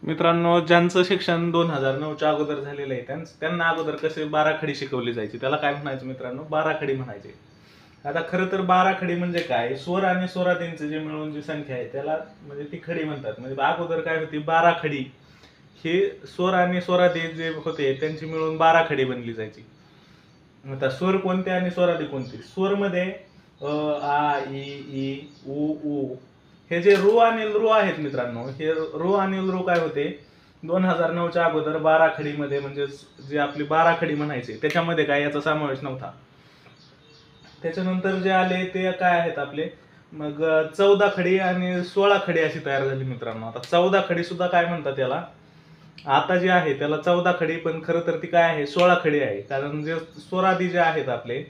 मित्रांनो, ज्यांचं शिक्षण 2009च्या अगोदर झालेलं आहे त्यांना अगोदर कसे बाराखडी शिकवली जायची, त्याला काय म्हणायचं मित्रांनो? बाराखडी म्हणायचे. आता खरं तर बाराखडी म्हणजे काय? स्वर आणि स्वरादींचं जे मिळून जी संख्या आहे त्याला म्हणजे ती खडी म्हणतात. म्हणजे अगोदर काय होती? बाराखडी. हे स्वर आणि स्वरादी जे होते त्यांची मिळून बाराखडी बनली जायची. आता स्वर कोणते आणि स्वरादी कोणते? स्वरमध्ये अ, आ, ई, उ, ऊ हे जे रू आणि लृ आहेत मित्रांनो, हे रू आणि लृ काय होते? 2009च्या अगोदर बाराखडीमध्ये म्हणजे जे आपली बाराखडी म्हणायचे त्याच्यामध्ये काय याचा समावेश नव्हता. त्याच्यानंतर जे आले ते काय आहेत आपले? मग 14 खडी आणि 16 खडी अशी तयार झाली मित्रांनो. आता 14 खडी सुद्धा काय म्हणतात त्याला? आता जे आहे त्याला 14 खडी, पण खरं तर ती काय आहे? 16 खडी आहे. कारण जे स्वरादी जे आहेत आपले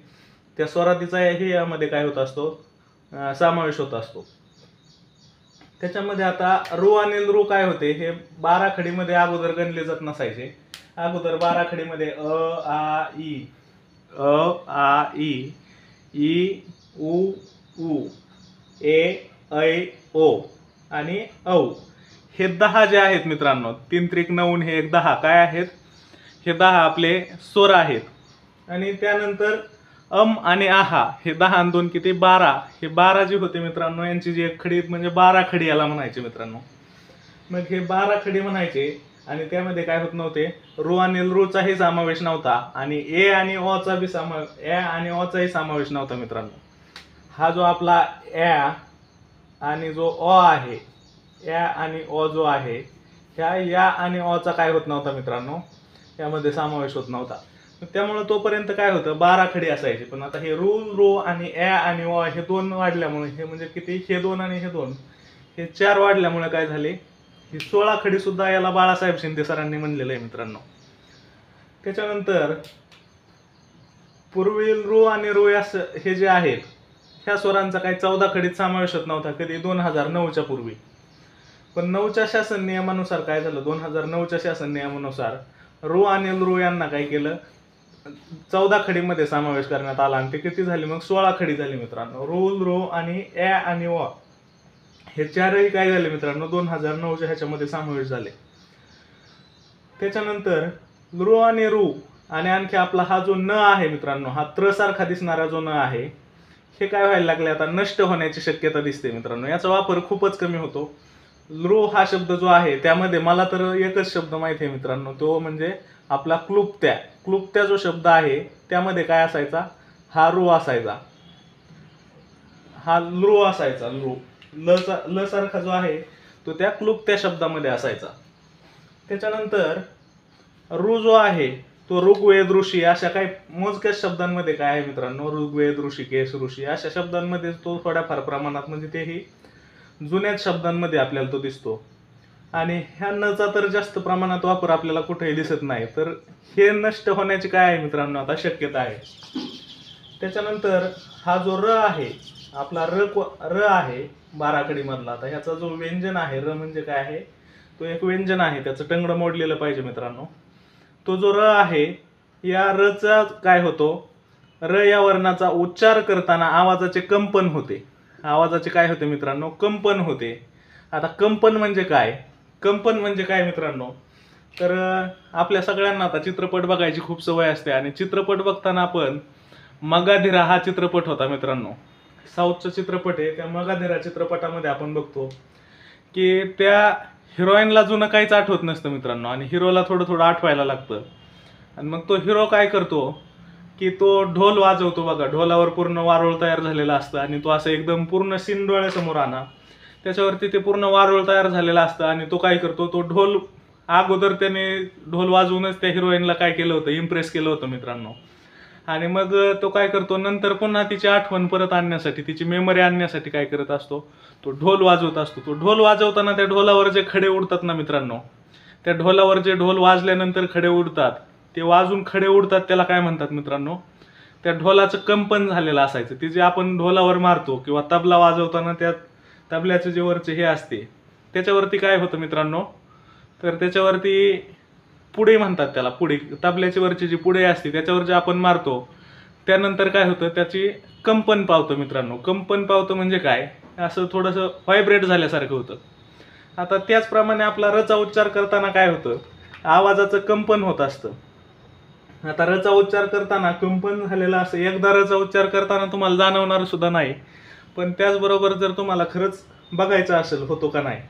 त्या स्वरादीचा हे यामध्ये काय होत असतो? समावेश होत असतो. त्याच्यामध्ये आता रू आणि लृ काय होते? हे बाराखडीमध्ये अगोदर गणले जात नसायचे. अगोदर बाराखडीमध्ये अ, आ, ई, उ, ए, ऐ, ओ आणि औ हे 10 जे आहेत मित्रांनो, 3 त्रिक 9 हे 10 काय आहेत? हे 10 आपले स्वर आहेत. आणि त्यानंतर आणि आहा हे 10 आणि 2 किती? 12. हे 12 जे होते मित्रांनो यांची जी एक खडी म्हणजे बाराखडी याला म्हणायचे मित्रांनो. मग हे 12 खडी म्हणायचे आणि त्यामध्ये काय होत नव्हते? रू आणि लृचाही समावेश नव्हता आणि ए आणि ऑचा बी ऑचाही समावेश नव्हता मित्रांनो. हा जो आपला ए आणि जो ऑ आहे, ए आणि ऑ जो आहे ह्या या आणि ऑचा काय होत नव्हता मित्रांनो? यामध्ये समावेश होत नव्हता. त्यामुळे तोपर्यंत काय होतं? 12 खडी असायची. पण आता हे रू आणि ए आणि ऑ हे 2 वाढल्यामुळे हे म्हणजे किती? हे 2 आणि हे 2 हे 4 वाढल्यामुळे काय झाले? ही 16 खडी सुद्धा याला बाळासाहेब शिंदे सरांनी म्हणलेलं आहे मित्रांनो. त्याच्यानंतर पूर्वी रू आणि रू हे जे आहेत ह्या स्वरांचा काही 14 खडीत समावेश होत नव्हता. कधी? 2009च्या पूर्वी. पण 9च्या शासन नियमानुसार काय झालं? 2009च्या शासन नियमानुसार रू आणि लृ यांना काय केलं? 14 खडीमध्ये समावेश करण्यात आला आणि ते किती झाली? मग 16 खडी झाली मित्रांनो. रू, लृ आणि ए आणि ऑ हे चारही काय झाले मित्रांनो? 2009च्या ह्याच्यामध्ये समावेश झाले. त्याच्यानंतर लृ आणि रू आणि आणखी आपला हा जो न आहे मित्रांनो, हा त्र सारखा दिसणारा जो न आहे हे काय व्हायला लागले? आता नष्ट होण्याची शक्यता दिसते मित्रांनो. याचा वापर खूपच कमी होतो. लृ हा शब्द जो आहे त्यामध्ये मला तर एकच शब्द माहिती आहे मित्रांनो, तो म्हणजे आपला क्लुप्त्या. क्लुप्त्या जो शब्द आहे त्यामध्ये काय असायचा? हा रू असायचा, हा लृ असायचा. ल सारखा जो आहे तो त्या क्लुप्त्या शब्दामध्ये असायचा. त्याच्यानंतर रू जो आहे तो ऋग्वेद, ऋषी अशा काही मोजक्याच शब्दांमध्ये काय आहे मित्रांनो? ऋग्वेद, ऋषिकेश, ऋषी अशा शब्दांमध्ये तो थोड्याफार प्रमाणात म्हणजे तेही जुन्याच शब्दांमध्ये आपल्याला तो दिसतो. आणि ह्या नचा तर जास्त प्रमाणात वापर आपल्याला कुठेही दिसत नाही. तर हे नष्ट होण्याची काय आहे मित्रांनो? आता शक्यता आहे. त्याच्यानंतर हा जो र आहे आपला र आहे बाराखडी मधला. आता ह्याचा जो व्यंजन आहे र म्हणजे काय आहे? तो एक व्यंजन आहे, त्याचं टंगडं मोडलेलं पाहिजे मित्रांनो. तो जो र आहे या रचा काय होतो? र या वर्णाचा उच्चार करताना आवाजाचे कंपन होते. आवाजाचे काय होते मित्रांनो? कंपन होते. आता कंपन म्हणजे काय? कंपन म्हणजे काय मित्रांनो? तर आपल्या सगळ्यांना आता चित्रपट बघायची खूप सवय असते आणि चित्रपट बघताना आपण मगाधिरा हा चित्रपट होता मित्रांनो, साऊथचा चित्रपट आहे. त्या मगाधिरा चित्रपटामध्ये आपण बघतो की त्या हिरोईनला जुनं काहीच आठवत नसतं मित्रांनो आणि हिरोला थोडं थोडं आठवायला लागतं. आणि मग तो हिरो काय करतो की तो ढोल वाजवतो बघा. ढोलावर पूर्ण वारुळ तयार झालेलं असतं आणि तो असं एकदम पूर्ण सीन डोळ्यासमोर आणा, त्याच्यावरती ते पूर्ण वारुळ तयार झालेलं असतं आणि तो काय करतो? तो ढोल अगोदर त्याने ढोल वाजवूनच त्या हिरोईनला काय केलं होतं? इम्प्रेस केलं होतं मित्रांनो. आणि मग तो काय करतो? नंतर पुन्हा तिची आठवण परत आणण्यासाठी, तिची मेमरी आणण्यासाठी काय करत असतो? तो ढोल वाजवत असतो. तो ढोल वाजवताना त्या ढोलावर जे खडे उडतात ना मित्रांनो, त्या ढोलावर जे ढोल वाजल्यानंतर खडे उडतात, ते वाजून खडे उडतात, त्याला काय म्हणतात मित्रांनो? त्या ढोलाचं कंपन झालेलं असायचं. ते जे आपण ढोलावर मारतो किंवा तबला वाजवताना त्या तबल्याचे जे वरचे हे असते त्याच्यावरती काय होतं मित्रांनो? तर त्याच्यावरती पुढे म्हणतात त्याला. पुढे तबल्याची वरची जी पुढे असते त्याच्यावर जे आपण मारतो त्यानंतर काय होतं? त्याची कंपन पावतं मित्रांनो. कंपन पावतं म्हणजे काय? असं थोडंसं व्हायब्रेट झाल्यासारखं होतं. आता त्याचप्रमाणे आपला रचा उच्चार करताना काय होतं, आवाजाचं कंपन होत असतं. आता रचा उच्चार करताना कंपन झालेला असं एकदा रचा उच्चार करताना तुम्हाला जाणवणार सुद्धा नाही. पण त्याचबरोबर जर तुम्हाला खरंच बघायचं असेल होतो का नाही,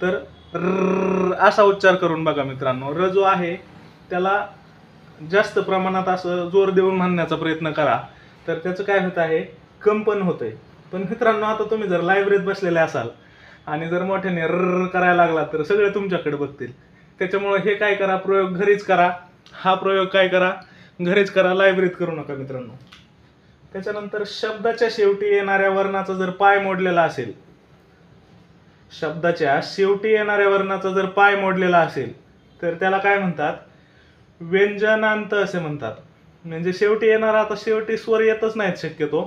तर र असा उच्चार करून बघा मित्रांनो. र जो आहे त्याला जास्त प्रमाणात असं जोर देऊन म्हणण्याचा प्रयत्न करा, तर त्याचं काय होत आहे, कंपन होतंय. पण मित्रांनो, आता तुम्ही जर लायब्ररीत बसलेले असाल आणि जर मोठ्याने र करायला लागला तर सगळे तुमच्याकडे बघतील. त्याच्यामुळे हे काय करा, प्रयोग घरीच करा. हा प्रयोग काय करा, घरीच करा, लायब्ररीत करू नका मित्रांनो. त्याच्यानंतर शब्दाच्या शेवटी येणाऱ्या वर्णाचा जर पाय मोडलेला असेल, शब्दाच्या शेवटी येणाऱ्या वर्णाचा जर पाय मोडलेला असेल तर त्याला काय म्हणतात, व्यंजनांत असे म्हणतात. म्हणजे शेवटी येणारा, आता शेवटी स्वर येतच नाहीत शक्यतो,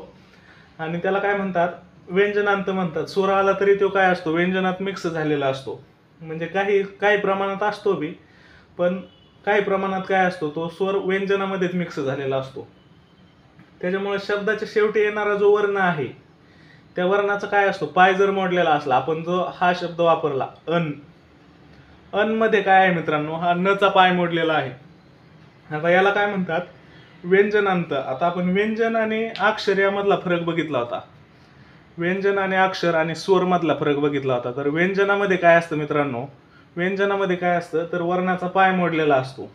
आणि त्याला काय म्हणतात, व्यंजनांत म्हणतात. स्वर आला तरी तो काय असतो, व्यंजनात मिक्स झालेला असतो. म्हणजे काही प्रमाणात असतो बी, पण काही प्रमाणात काय असतो, तो स्वर व्यंजनामध्येच मिक्स झालेला असतो. त्याच्यामुळे शब्दाच्या शेवटी येणारा जो वर्ण आहे त्या वर्णाचा काय असतो, पाय जर मोडलेला असला, आपण जो हा शब्द वापरला अन, अन मध्ये काय आहे मित्रांनो, हा नचा पाय मोडलेला आहे. आता याला काय म्हणतात, व्यंजनांत. आता आपण व्यंजन आणि अक्षर यामधला फरक बघितला होता, व्यंजन आणि अक्षर आणि स्वर मधला फरक बघितला होता. तर व्यंजनामध्ये काय असतं मित्रांनो, व्यंजनामध्ये काय असतं तर वर्णाचा पाय मोडलेला असतो.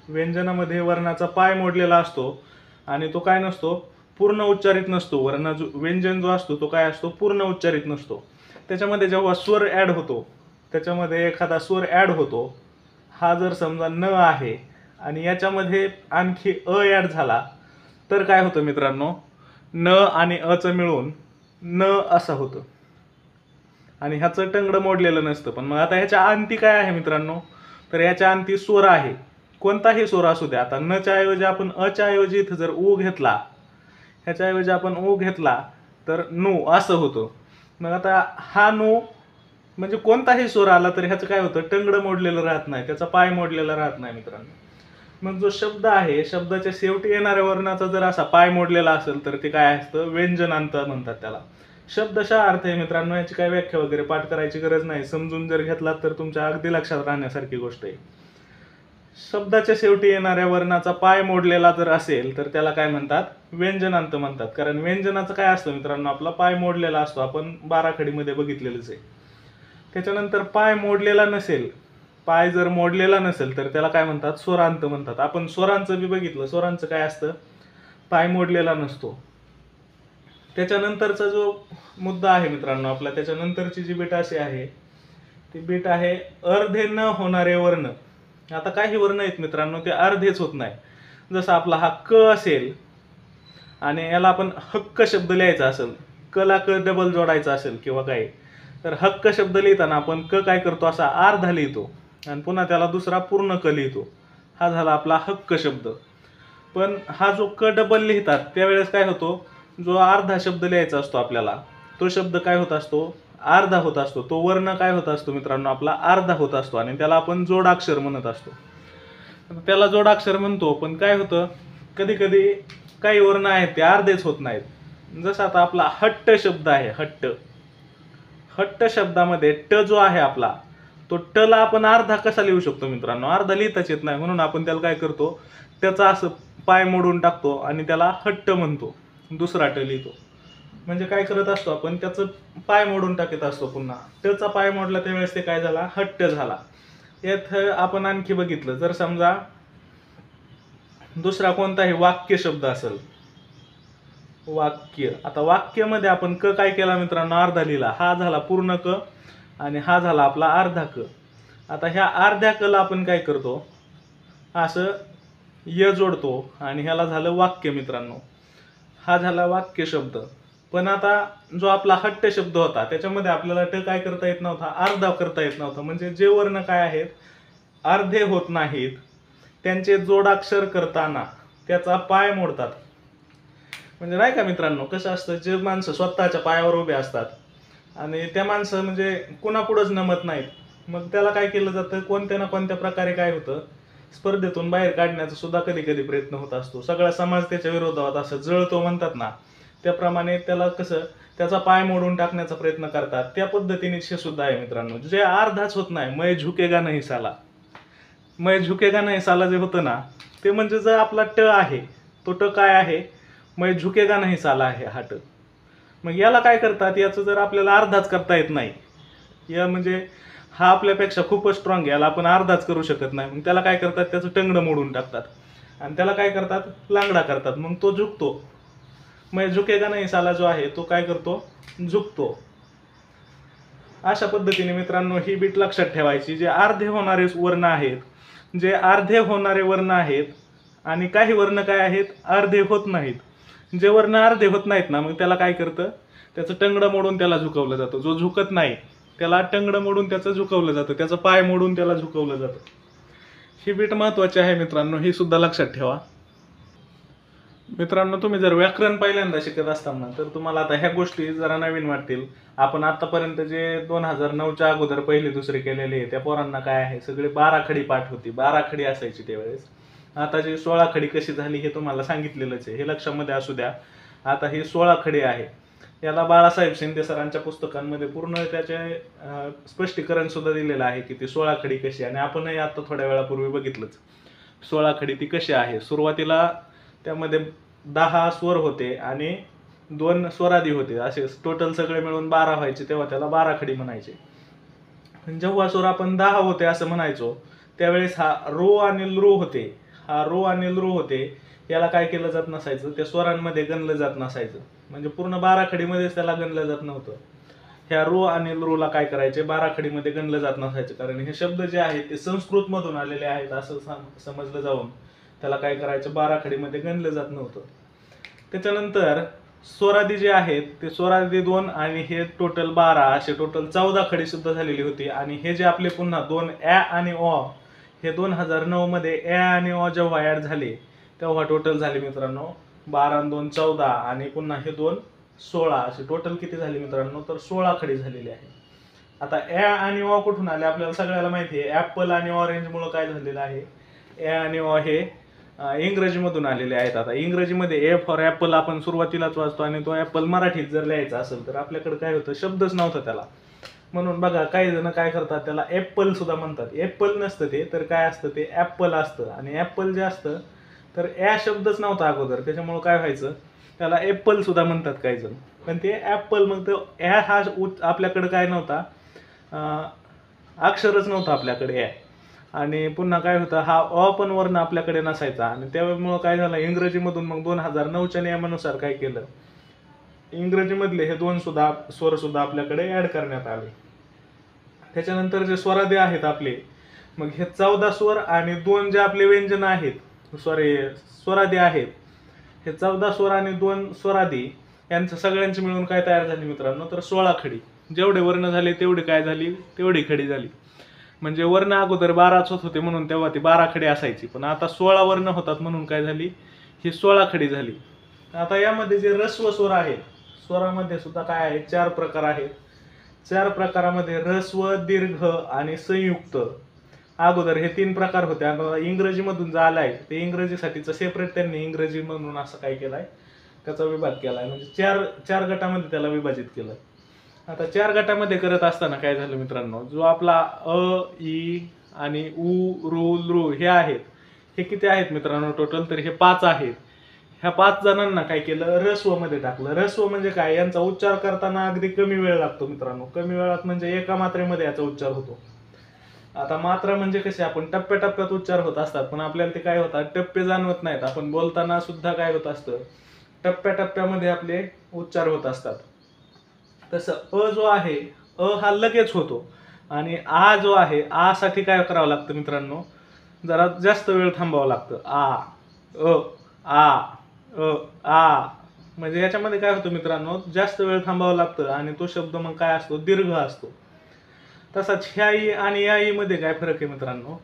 व्यंजनामध्ये वर्णाचा पाय मोडलेला असतो आणि तो काय नसतो, पूर्ण उच्चारित नसतो. व्यंजन जो असतो तो काय असतो, पूर्ण उच्चारित नसतो. त्याच्यामध्ये जेव्हा स्वर ॲड होतो, त्याच्यामध्ये एखादा स्वर ॲड होतो, हा जर समजा न आहे आणि याच्यामध्ये आणखी अ ॲड झाला तर काय होतं मित्रांनो, न आणि अचं मिळून न असं होतं आणि ह्याचं टंगडं मोडलेलं नसतं. पण मग आता ह्याच्या अंती काय आहे मित्रांनो, तर याच्या अंती स्वर आहे, कोणताही स्वर असू द्या. आता नच्या ऐवजी आपण अच्या ऐवजी इथं जर ऊ घेतला, ह्याच्याऐवजी आपण ऊ घेतला तर नु असं होतं. मग आता हा नु म्हणजे कोणताही स्वर आला तर ह्याचं काय होतं, टंगडं मोडलेलं राहत नाही, त्याचा पाय मोडलेला राहत नाही मित्रांनो. मग जो शब्द आहे, शब्दाच्या शेवटी येणाऱ्या वर्णाचा जर असा पाय मोडलेला असेल तर ते काय असतं, व्यंजनांत म्हणतात त्याला. शब्दशः अर्थ आहे मित्रांनो, याची काय व्याख्या वगैरे पाठ करायची गरज नाही, समजून जर घेतलात तर तुमच्या अगदी लक्षात राहण्यासारखी गोष्ट आहे. शब्दाच्या शेवटी येणाऱ्या वर्णाचा पाय मोडलेला जर असेल तर त्याला काय म्हणतात, व्यंजनांत म्हणतात. कारण व्यंजनाचं काय असतं मित्रांनो, आपला पाय मोडलेला असतो, आपण बाराखडीमध्ये बघितलेलंच आहे. त्याच्यानंतर पाय मोडलेला नसेल, पाय जर मोडलेला नसेल तर त्याला काय म्हणतात, स्वरांत म्हणतात. आपण स्वरांचं बी बघितलं, स्वरांचं काय असतं, पाय मोडलेला नसतो. त्याच्यानंतरचा जो मुद्दा आहे मित्रांनो आपला, त्याच्यानंतरची जी बीट अशी आहे, ती बीट आहे अर्धे न होणारे वर्ण. आता काही वर्ण आहेत मित्रांनो ते अर्धेच होत नाही. जसं आपला हा क असेल आणि याला आपण हक्क शब्द लिहायचा असेल, क ला क डबल जोडायचा असेल किंवा काय, तर हक्क शब्द लिहिताना आपण क काय करतो, असा अर्धा लिहितो आणि पुन्हा त्याला दुसरा पूर्ण क लिहितो. हा झाला आपला हक्क शब्द. पण हा जो क डबल लिहितात त्यावेळेस काय होतो, जो अर्धा शब्द लिहायचा असतो आपल्याला, तो शब्द काय होत असतो, अर्धा होत असतो. तो वर्ण काय होत असतो मित्रांनो, आपला अर्धा होत असतो आणि त्याला आपण जोडाक्षर म्हणत असतो. त्याला जोडाक्षर म्हणतो, पण काय होतं, कधी कधी काही वर्ण आहेत ते अर्धेच होत नाहीत. जसं आता आपला हट्ट शब्द आहे, हट्ट, हट्ट शब्दामध्ये ट जो आहे आपला, तो ट ला आपण अर्धा कसा लिहू शकतो मित्रांनो, अर्धा लिहिताच येत नाही. म्हणून आपण त्याला काय करतो, त्याचा असं पाय मोडून टाकतो आणि त्याला हट्ट म्हणतो, दुसरा ट लिहितो. म्हणजे काय करत असतो आपण, त्याचं पाय मोडून टाकत असतो. पुन्हा टचा पाय मोडला त्यावेळेस ते काय झाला, हट्ट झाला. यात आपण आणखी बघितलं, जर समजा दुसरा कोणताही वाक्य शब्द असेल, वाक्य, आता वाक्यामध्ये आपण क काय केला मित्रांनो, अर्धा लिहिला, हा झाला पूर्ण क आणि हा झाला आपला अर्धा क. आता ह्या अर्ध्या क ला आपण काय करतो, असं य जोडतो आणि ह्याला झालं वाक्य मित्रांनो. हा झाला वाक्य शब्द. पण आता जो आपला हट्ट शब्द होता त्याच्यामध्ये आपल्याला ट काय करता येत नव्हता, अर्धा करता येत नव्हता. म्हणजे जे वर्ण काय आहेत अर्धे होत नाहीत, त्यांचे जोडाक्षर करताना त्याचा पाय मोडतात. म्हणजे नाही का मित्रांनो, कसं असतं, जे माणसं स्वतःच्या पायावर उभे असतात आणि त्या माणसं म्हणजे कुणापुढंच नमत नाहीत, मग त्याला काय केलं जातं, कोणत्या ना कोणत्या प्रकारे काय होतं, स्पर्धेतून बाहेर काढण्याचा सुद्धा कधी कधी प्रयत्न होत असतो. सगळा समाज त्याच्या विरोधात असं जळतो म्हणतात ना, त्याप्रमाणे त्याला कसं त्याचा पाय मोडून टाकण्याचा प्रयत्न करतात, त्या पद्धतीने हे सुद्धा आहे मित्रांनो. जे अर्धाच होत नाही, मैं झुकेगा नहीं साला. मैं झुकेगा नहीं साला जे होतं ना, ते म्हणजे जर आपला ट आहे, तो ट काय आहे, मैं झुकेगा नहीं साला आहे हा ट. मग याला काय करतात, याचं जर आपल्याला अर्धाच करता येत नाही, या म्हणजे हा आपल्यापेक्षा खूपच स्ट्रॉंग आहे, याला आपण अर्धाच करू शकत नाही, मग त्याला काय करतात, त्याचं टंगडं मोडून टाकतात आणि त्याला काय करतात, लांगडा करतात. मग तो झुकतो. मैं झुकेगा नहीं साला जो आहे तो काय करतो, झुकतो. अशा पद्धतीने मित्रांनो ही बीट लक्षात ठेवायची. जे अर्धे होणारे वर्ण आहेत, जे अर्धे होणारे वर्ण आहेत आणि काही वर्ण काय आहेत, अर्धे होत नाहीत. जे वर्ण अर्धे होत नाहीत ना, मग त्याला काय करतं, त्याचं टंगडं मोडून त्याला झुकवलं जातं. जो झुकत नाही त्याला टंगडं मोडून त्याचं झुकवलं जातं, त्याचं पाय मोडून त्याला झुकवलं जातं. ही बीट महत्त्वाची आहे मित्रांनो, ही सुद्धा लक्षात ठेवा. मित्रांनो तुम्ही जर व्याकरण पहिल्यांदा शिकत असताना तर तुम्हाला आता ह्या गोष्टी जरा नवीन वाटतील. आपण आतापर्यंत जे 2009च्या अगोदर पहिली दुसरी केलेली आहे त्या पोरांना काय आहे, सगळे 12 खडी पाठ होती, 12 खडी असायची त्यावेळेस. आता जे 16 खडी कशी झाली हे तुम्हाला सांगितलेलंच आहे, हे लक्षामध्ये असू द्या. आता ही 16 खडी आहे. याला बाळासाहेब शिंदे सरांच्या पुस्तकांमध्ये पूर्ण त्याचे स्पष्टीकरण सुद्धा दिलेलं आहे की ती 16 खडी कशी, आणि आपणही आता थोड्या वेळापूर्वी बघितलंच 16 खडी ती कशी आहे. सुरुवातीला त्यामध्ये 10 स्वर होते आणि 2 स्वरादी होते, असे टोटल सगळे मिळून 12 व्हायचे, तेव्हा त्याला 12 खडी म्हणायचे. जेव्हा स्वर आपण 10 होते असं म्हणायचो त्यावेळेस हा रो आणि लृ होते, हा रो आणि लृ होते, याला काय केलं जात नसायचं, त्या स्वरांमध्ये गणलं जात नसायचं. म्हणजे पूर्ण 12 खडीमध्येच त्याला गणलं जात नव्हतं. ह्या रो आणि लृला काय करायचे, 12 खडीमध्ये गणलं जात नसायचं, कारण हे शब्द जे आहेत ते संस्कृत मधून आलेले आहेत असं समजलं जाऊन त्याला काय करायचं, 12 खडीमध्ये गणलं जात नव्हतं. त्याच्यानंतर स्वरादी जे आहेत ते स्वरादी 2 आणि हे टोटल 12 असे टोटल 14 खडी सुद्धा झालेली होती. आणि हे जे आपले पुन्हा 2 ॲ आणि ऑ, हे 2009 मध्ये ॲ आणि ऑ जेव्हा ॲड झाले तेव्हा टोटल झाले मित्रांनो 12 आणि 2 14 आणि पुन्हा हे 2 16, असे टोटल किती झाले मित्रांनो, तर 16 खडी झालेली आहे. आता ॲ आणि ऑ कुठून आले आपल्याला सगळ्याला माहिती आहे, ॲपल आणि ऑरेंजमुळे काय झालेलं आहे, ॲ आणि ऑ हे इंग्रजीमधून आलेले आहेत. आता इंग्रजीमध्ये ए फॉर ॲपल आपण सुरुवातीलाच वाचतो आणि तो ॲपल मराठीत जर लिहायचा असेल तर आपल्याकडे काय होतं, शब्दच नव्हता त्याला. म्हणून बघा काही जण काय करतात, त्याला ॲपल सुद्धा म्हणतात. ॲपल नसतं ते, तर काय असतं ते ॲपल असतं. आणि ॲपल जे असतं तर ॲ शब्दच नव्हता अगोदर, त्याच्यामुळं काय व्हायचं, त्याला ॲपल सुद्धा म्हणतात काही जण. पण ते ॲपल, मग तो ॲ हा आपल्याकडे काय नव्हता, अक्षरच नव्हतं आपल्याकडे ॲ. आणि पुन्हा काय होतं, हा अ पण वर्ण आपल्याकडे नसायचा. आणि त्यामुळं काय झालं, इंग्रजीमधून मग 2009च्या नियमानुसार काय केलं, इंग्रजीमधले हे 2 सुद्धा स्वर सुद्धा आपल्याकडे ॲड करण्यात आले. त्याच्यानंतर जे स्वरादी आहेत आपले, मग हे 14 स्वर आणि 2 जे आपले व्यंजन आहेत, स्वरादी आहेत, हे 14 स्वर आणि 2 स्वरादी यांचं सगळ्यांची मिळून काय तयार झाली मित्रांनो, तर 16 खडी. जेवढे वर्ण झाले तेवढी काय झाली, तेवढी खडी झाली. म्हणजे वर्ण अगोदर 12च होत होते म्हणून तेव्हा ती 12 खडी असायची, पण आता 16 वर्ण होतात म्हणून काय झाली, ही 16 खडी झाली. आता यामध्ये जे ऱ्हस्व स्वर आहेत, स्वरामध्ये सुद्धा काय आहे, 4 प्रकार आहेत. 4 प्रकारामध्ये ऱ्हस्व, दीर्घ आणि संयुक्त. अगोदर हे 3 प्रकार होते. आता इंग्रजीमधून जे आलाय ते इंग्रजीसाठीचं सेपरेट त्यांनी इंग्रजी म्हणून असं काय केलंय, त्याचा विभाग केलाय. म्हणजे 4 गटामध्ये त्याला विभाजित केलं. आता 4 गटामध्ये करत असताना काय झालं मित्रांनो, जो आपला अ, ई आणि उ, रू, लृ हे आहेत, हे किती आहेत मित्रांनो टोटल, तर हे 5 आहेत. ह्या 5 जणांना काय केलं, ऱ्हस्व मध्ये टाकलं. ऱ्हस्व म्हणजे काय, यांचा उच्चार करताना अगदी कमी वेळ लागतो मित्रांनो. कमी वेळात म्हणजे एका मात्रेमध्ये याचा उच्चार होतो. आता मात्रा म्हणजे कसे, आपण टप्प्याटप्प्यात उच्चार होत असतात, पण आपल्याला ते काय होतात, टप्पे जाणवत नाहीत. आपण बोलताना सुद्धा काय होत असतं, टप्प्याटप्प्यामध्ये आपले उच्चार होत असतात. तसं अ जो आहे, अ हा लगेच होतो. आणि आ जो आहे, आ साठी काय करावं लागतं मित्रांनो, जरा जास्त वेळ थांबावं लागतं. आ, अ, आ. म्हणजे याच्यामध्ये काय होतं मित्रांनो, जास्त वेळ थांबावं लागतं आणि तो शब्द मग काय असतो, दीर्घ असतो. तसाच ह्या ई आणि या ई मध्ये काय फरक आहे मित्रांनो,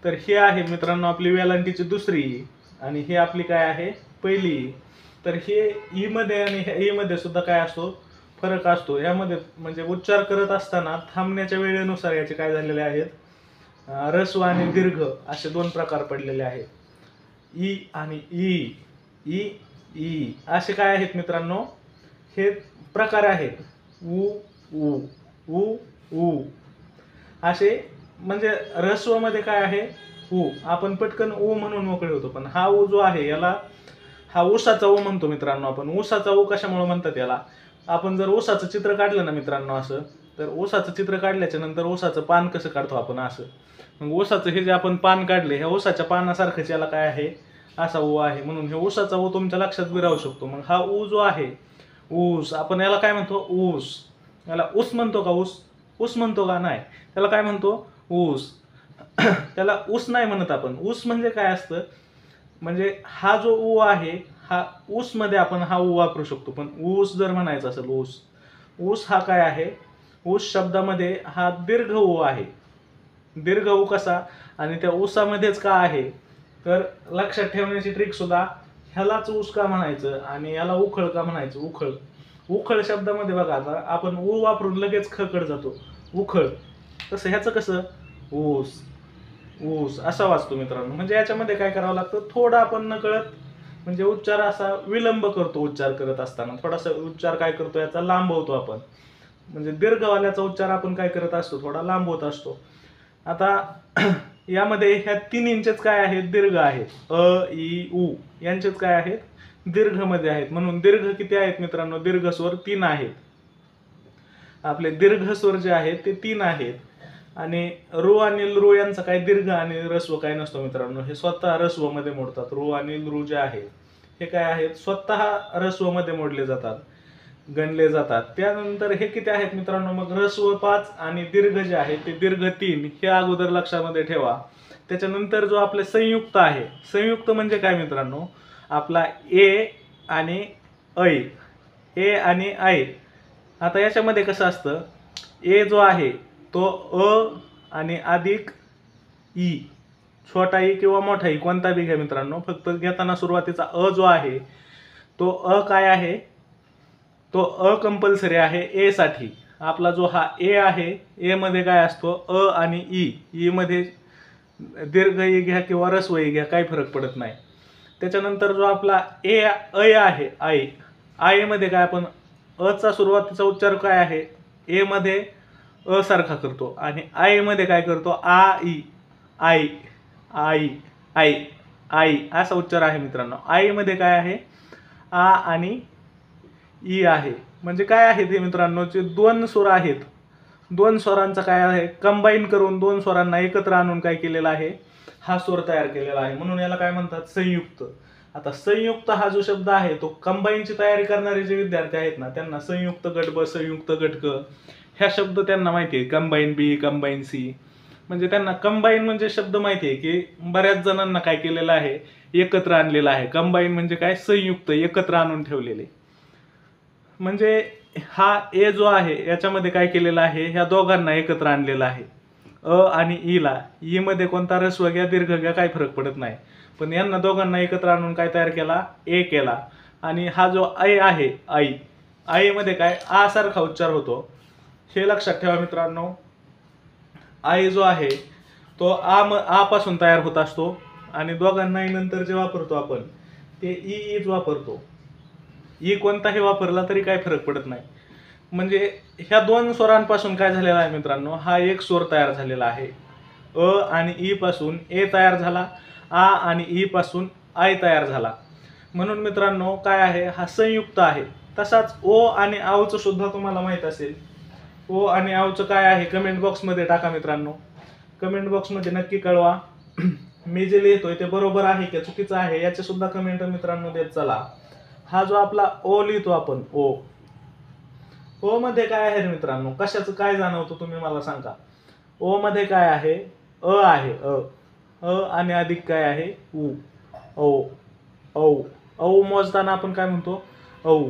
तर हे आहे मित्रांनो आपली वेलांटीची दुसरी ई आणि हे आपली काय आहे, पहिली ई. तर हे ई मध्ये आणि ह्या ई मध्ये सुद्धा काय असतो, फरक असतो. यामध्ये म्हणजे उच्चार करत असताना थांबण्याच्या वेळेनुसार याचे काय झालेले आहेत, ऱ्हस्व आणि दीर्घ असे 2 प्रकार पडलेले आहेत. ई आणि ई, ई, ई असे काय आहेत मित्रांनो, हे प्रकार आहेत. उ उ उ उ असे. म्हणजे ऱ्हस्वमध्ये काय आहे, उ. आपण पटकन उ म्हणून मोकळे होतो. पण हा उ जो आहे याला हा ऊसाचा उ म्हणतो मित्रांनो आपण. ऊसाचा उ कशामुळे म्हणतात याला, आपण जर ऊसाचं चित्र काढलं ना मित्रांनो असं, तर ऊसाचं चित्र काढल्याच्या नंतर ऊसाचं पान कसं काढतो आपण असं, मग ऊसाचं हे जे आपण पान काढले, ह्या ऊसाच्या पानासारखंच याला काय आहे, असा उ आहे. म्हणून हे ऊसाचा उ तुमच्या लक्षात बी राहू शकतो. मग हा उ जो आहे, ऊस, आपण याला काय म्हणतो, ऊस. याला ऊस म्हणतो का, ऊस ऊस म्हणतो का, नाही. त्याला काय म्हणतो, ऊस. त्याला ऊस नाही म्हणत आपण. ऊस म्हणजे काय असतं, म्हणजे हा जो उ आहे हा ऊस मध्ये आपण हा उ वापरू शकतो. पण ऊस जर म्हणायचं असेल, ऊस, ऊस हा काय आहे, ऊस शब्दामध्ये हा दीर्घ उ आहे. दीर्घ उ कसा, आणि त्या ऊसामध्येच का आहे, तर लक्षात ठेवण्याची ट्रिक सुद्धा, ह्यालाच ऊस का म्हणायचं आणि याला उखळ का म्हणायचं. उखळ, उखळ शब्दामध्ये बघा, आता आपण उ वापरून लगेच ख कडे जातो, उखळ. तसं ह्याचं कसं, ऊस, ऊस असा वाचतो मित्रांनो. म्हणजे याच्यामध्ये काय करावं लागतं, थोडं आपण नकळत म्हणजे उच्चार असा विलंब करतो. उच्चार करत असताना थोडासा उच्चार काय करतो, याचा लांबवतो आपण. म्हणजे दीर्घवाल्याचा उच्चार आपण काय करत असतो, थोडा लांबवत असतो. आता यामध्ये ह्या 3 इंचेच काय आहेत, दीर्घ आहेत. अ इ उ यांचेच काय आहेत, दीर्घ मध्ये आहेत. म्हणून दीर्घ किती आहेत मित्रांनो, दीर्घ स्वर 3 आहेत. आपले दीर्घ स्वर जे आहेत ते 3 आहेत. आणि रू आणि लृ यांचा काय दीर्घ आणि ऱ्हस्व काय नसतो मित्रांनो. हे स्वतः ऱ्हस्व मध्ये मोडतात. रू आणि लृ जे आहेत हे काय आहेत, स्वतः ऱ्हस्व मध्ये मोडले जातात, गणले जातात. त्यानंतर हे किती आहेत मित्रांनो, मग ऱ्हस्व 5 आणि दीर्घ जे आहे ते दीर्घ 3. हे अगोदर लक्षामध्ये ठेवा. त्याच्यानंतर जो आपले संयुक्त आहे, संयुक्त म्हणजे काय मित्रांनो, आपला ए आणि ऐ, ए आणि ऐ. आता याच्यामध्ये कसं असतं, ए जो आहे तो अ आणि अधिक ई, छोटा ई किंवा मोठा ई कोणता बी घ्या मित्रांनो. फक्त घेताना सुरुवातीचा अ जो आहे तो अ काय आहे, तो अ कंपल्सरी आहे ए साठी. आपला जो हा ए आहे, ए मध्ये काय असतो, अ आणि ई. ई मध्ये दीर्घ ई घ्या किंवा ऱ्हस्व ई घ्या, काही फरक पडत नाही. त्याच्यानंतर जो आपला ए ऐ आहे, आई, आई मध्ये काय, आपण अचा सुरुवातीचा उच्चार काय आहे, ए मध्ये अ सारखा करतो आणि आई मध्ये काय करतो, आ ई, आई, आई, आई, आई असा उच्चार आहे मित्रांनो. आई मध्ये काय आहे, आ आणि ई आहे. म्हणजे काय आहे ते मित्रांनो, जे 2 स्वर आहेत, 2 स्वरांचा काय आहे, कंबाईन करून 2 स्वरांना एकत्र आणून काय केलेला आहे, हा स्वर तयार केलेला आहे. म्हणून याला काय म्हणतात, संयुक्त. आता संयुक्त हा जो शब्द आहे तो कंबाईनची तयारी करणारे जे विद्यार्थी आहेत ना, त्यांना संयुक्त गट ब, संयुक्त गट क ह्या शब्द त्यांना माहिती आहे. कंबाईन बी, कंबाईन सी, म्हणजे त्यांना कंबाईन म्हणजे शब्द माहिती आहे की बऱ्याच जणांना काय केलेलं आहे, एकत्र आणलेलं आहे. कंबाईन म्हणजे काय, संयुक्त, एकत्र आणून ठेवलेले. म्हणजे हा ए जो आहे याच्यामध्ये काय केलेलं आहे, ह्या दोघांना एकत्र आणलेलं आहे. अ आणि ई ला, ई मध्ये कोणता ऱ्हस्व घ्या दीर्घ घ्या काही फरक पडत नाही. पण यांना दोघांना एकत्र आणून काय तयार केला, ए केला. आणि हा जो ऐ आहे, आई, आई मध्ये काय आ सारखा उच्चार होतो. हे लक्षात ठेवा मित्रांनो. आई जो आहे तो आ पासून तयार होत असतो आणि दोघांनाही नंतर जे वापरतो आपण ते ईच वापरतो. ई कोणताही वापरला तरी काही फरक पडत नाही. म्हणजे ह्या 2 स्वरांपासून काय झालेला आहे मित्रांनो, हा एक स्वर तयार झालेला आहे. अ आणि ई पासून ए तयार झाला, आ आणि ई पासून आय तयार झाला. म्हणून मित्रांनो काय आहे, हा संयुक्त आहे. तसाच ओ आणि आवचं सुद्धा तुम्हाला माहित असेल. ओ आणि आवचं काय आहे, कमेंट बॉक्समध्ये टाका मित्रांनो. कमेंट बॉक्समध्ये नक्की कळवा. मी जे लिहितोय ते बरोबर आहे की चुकीचं आहे याचे सुद्धा कमेंट मित्रांनो देत चला. हा जो आपला ओ लिहितो आपण, ओ, ओ मध्ये काय आहे मित्रांनो, कशाचं काय जाणवतं तुम्ही मला सांगा. ओ मध्ये काय आहे, अ आहे, अ, अ आणि अधिक काय आहे, उ, औ, औ, औ मोजताना आपण काय म्हणतो, औ.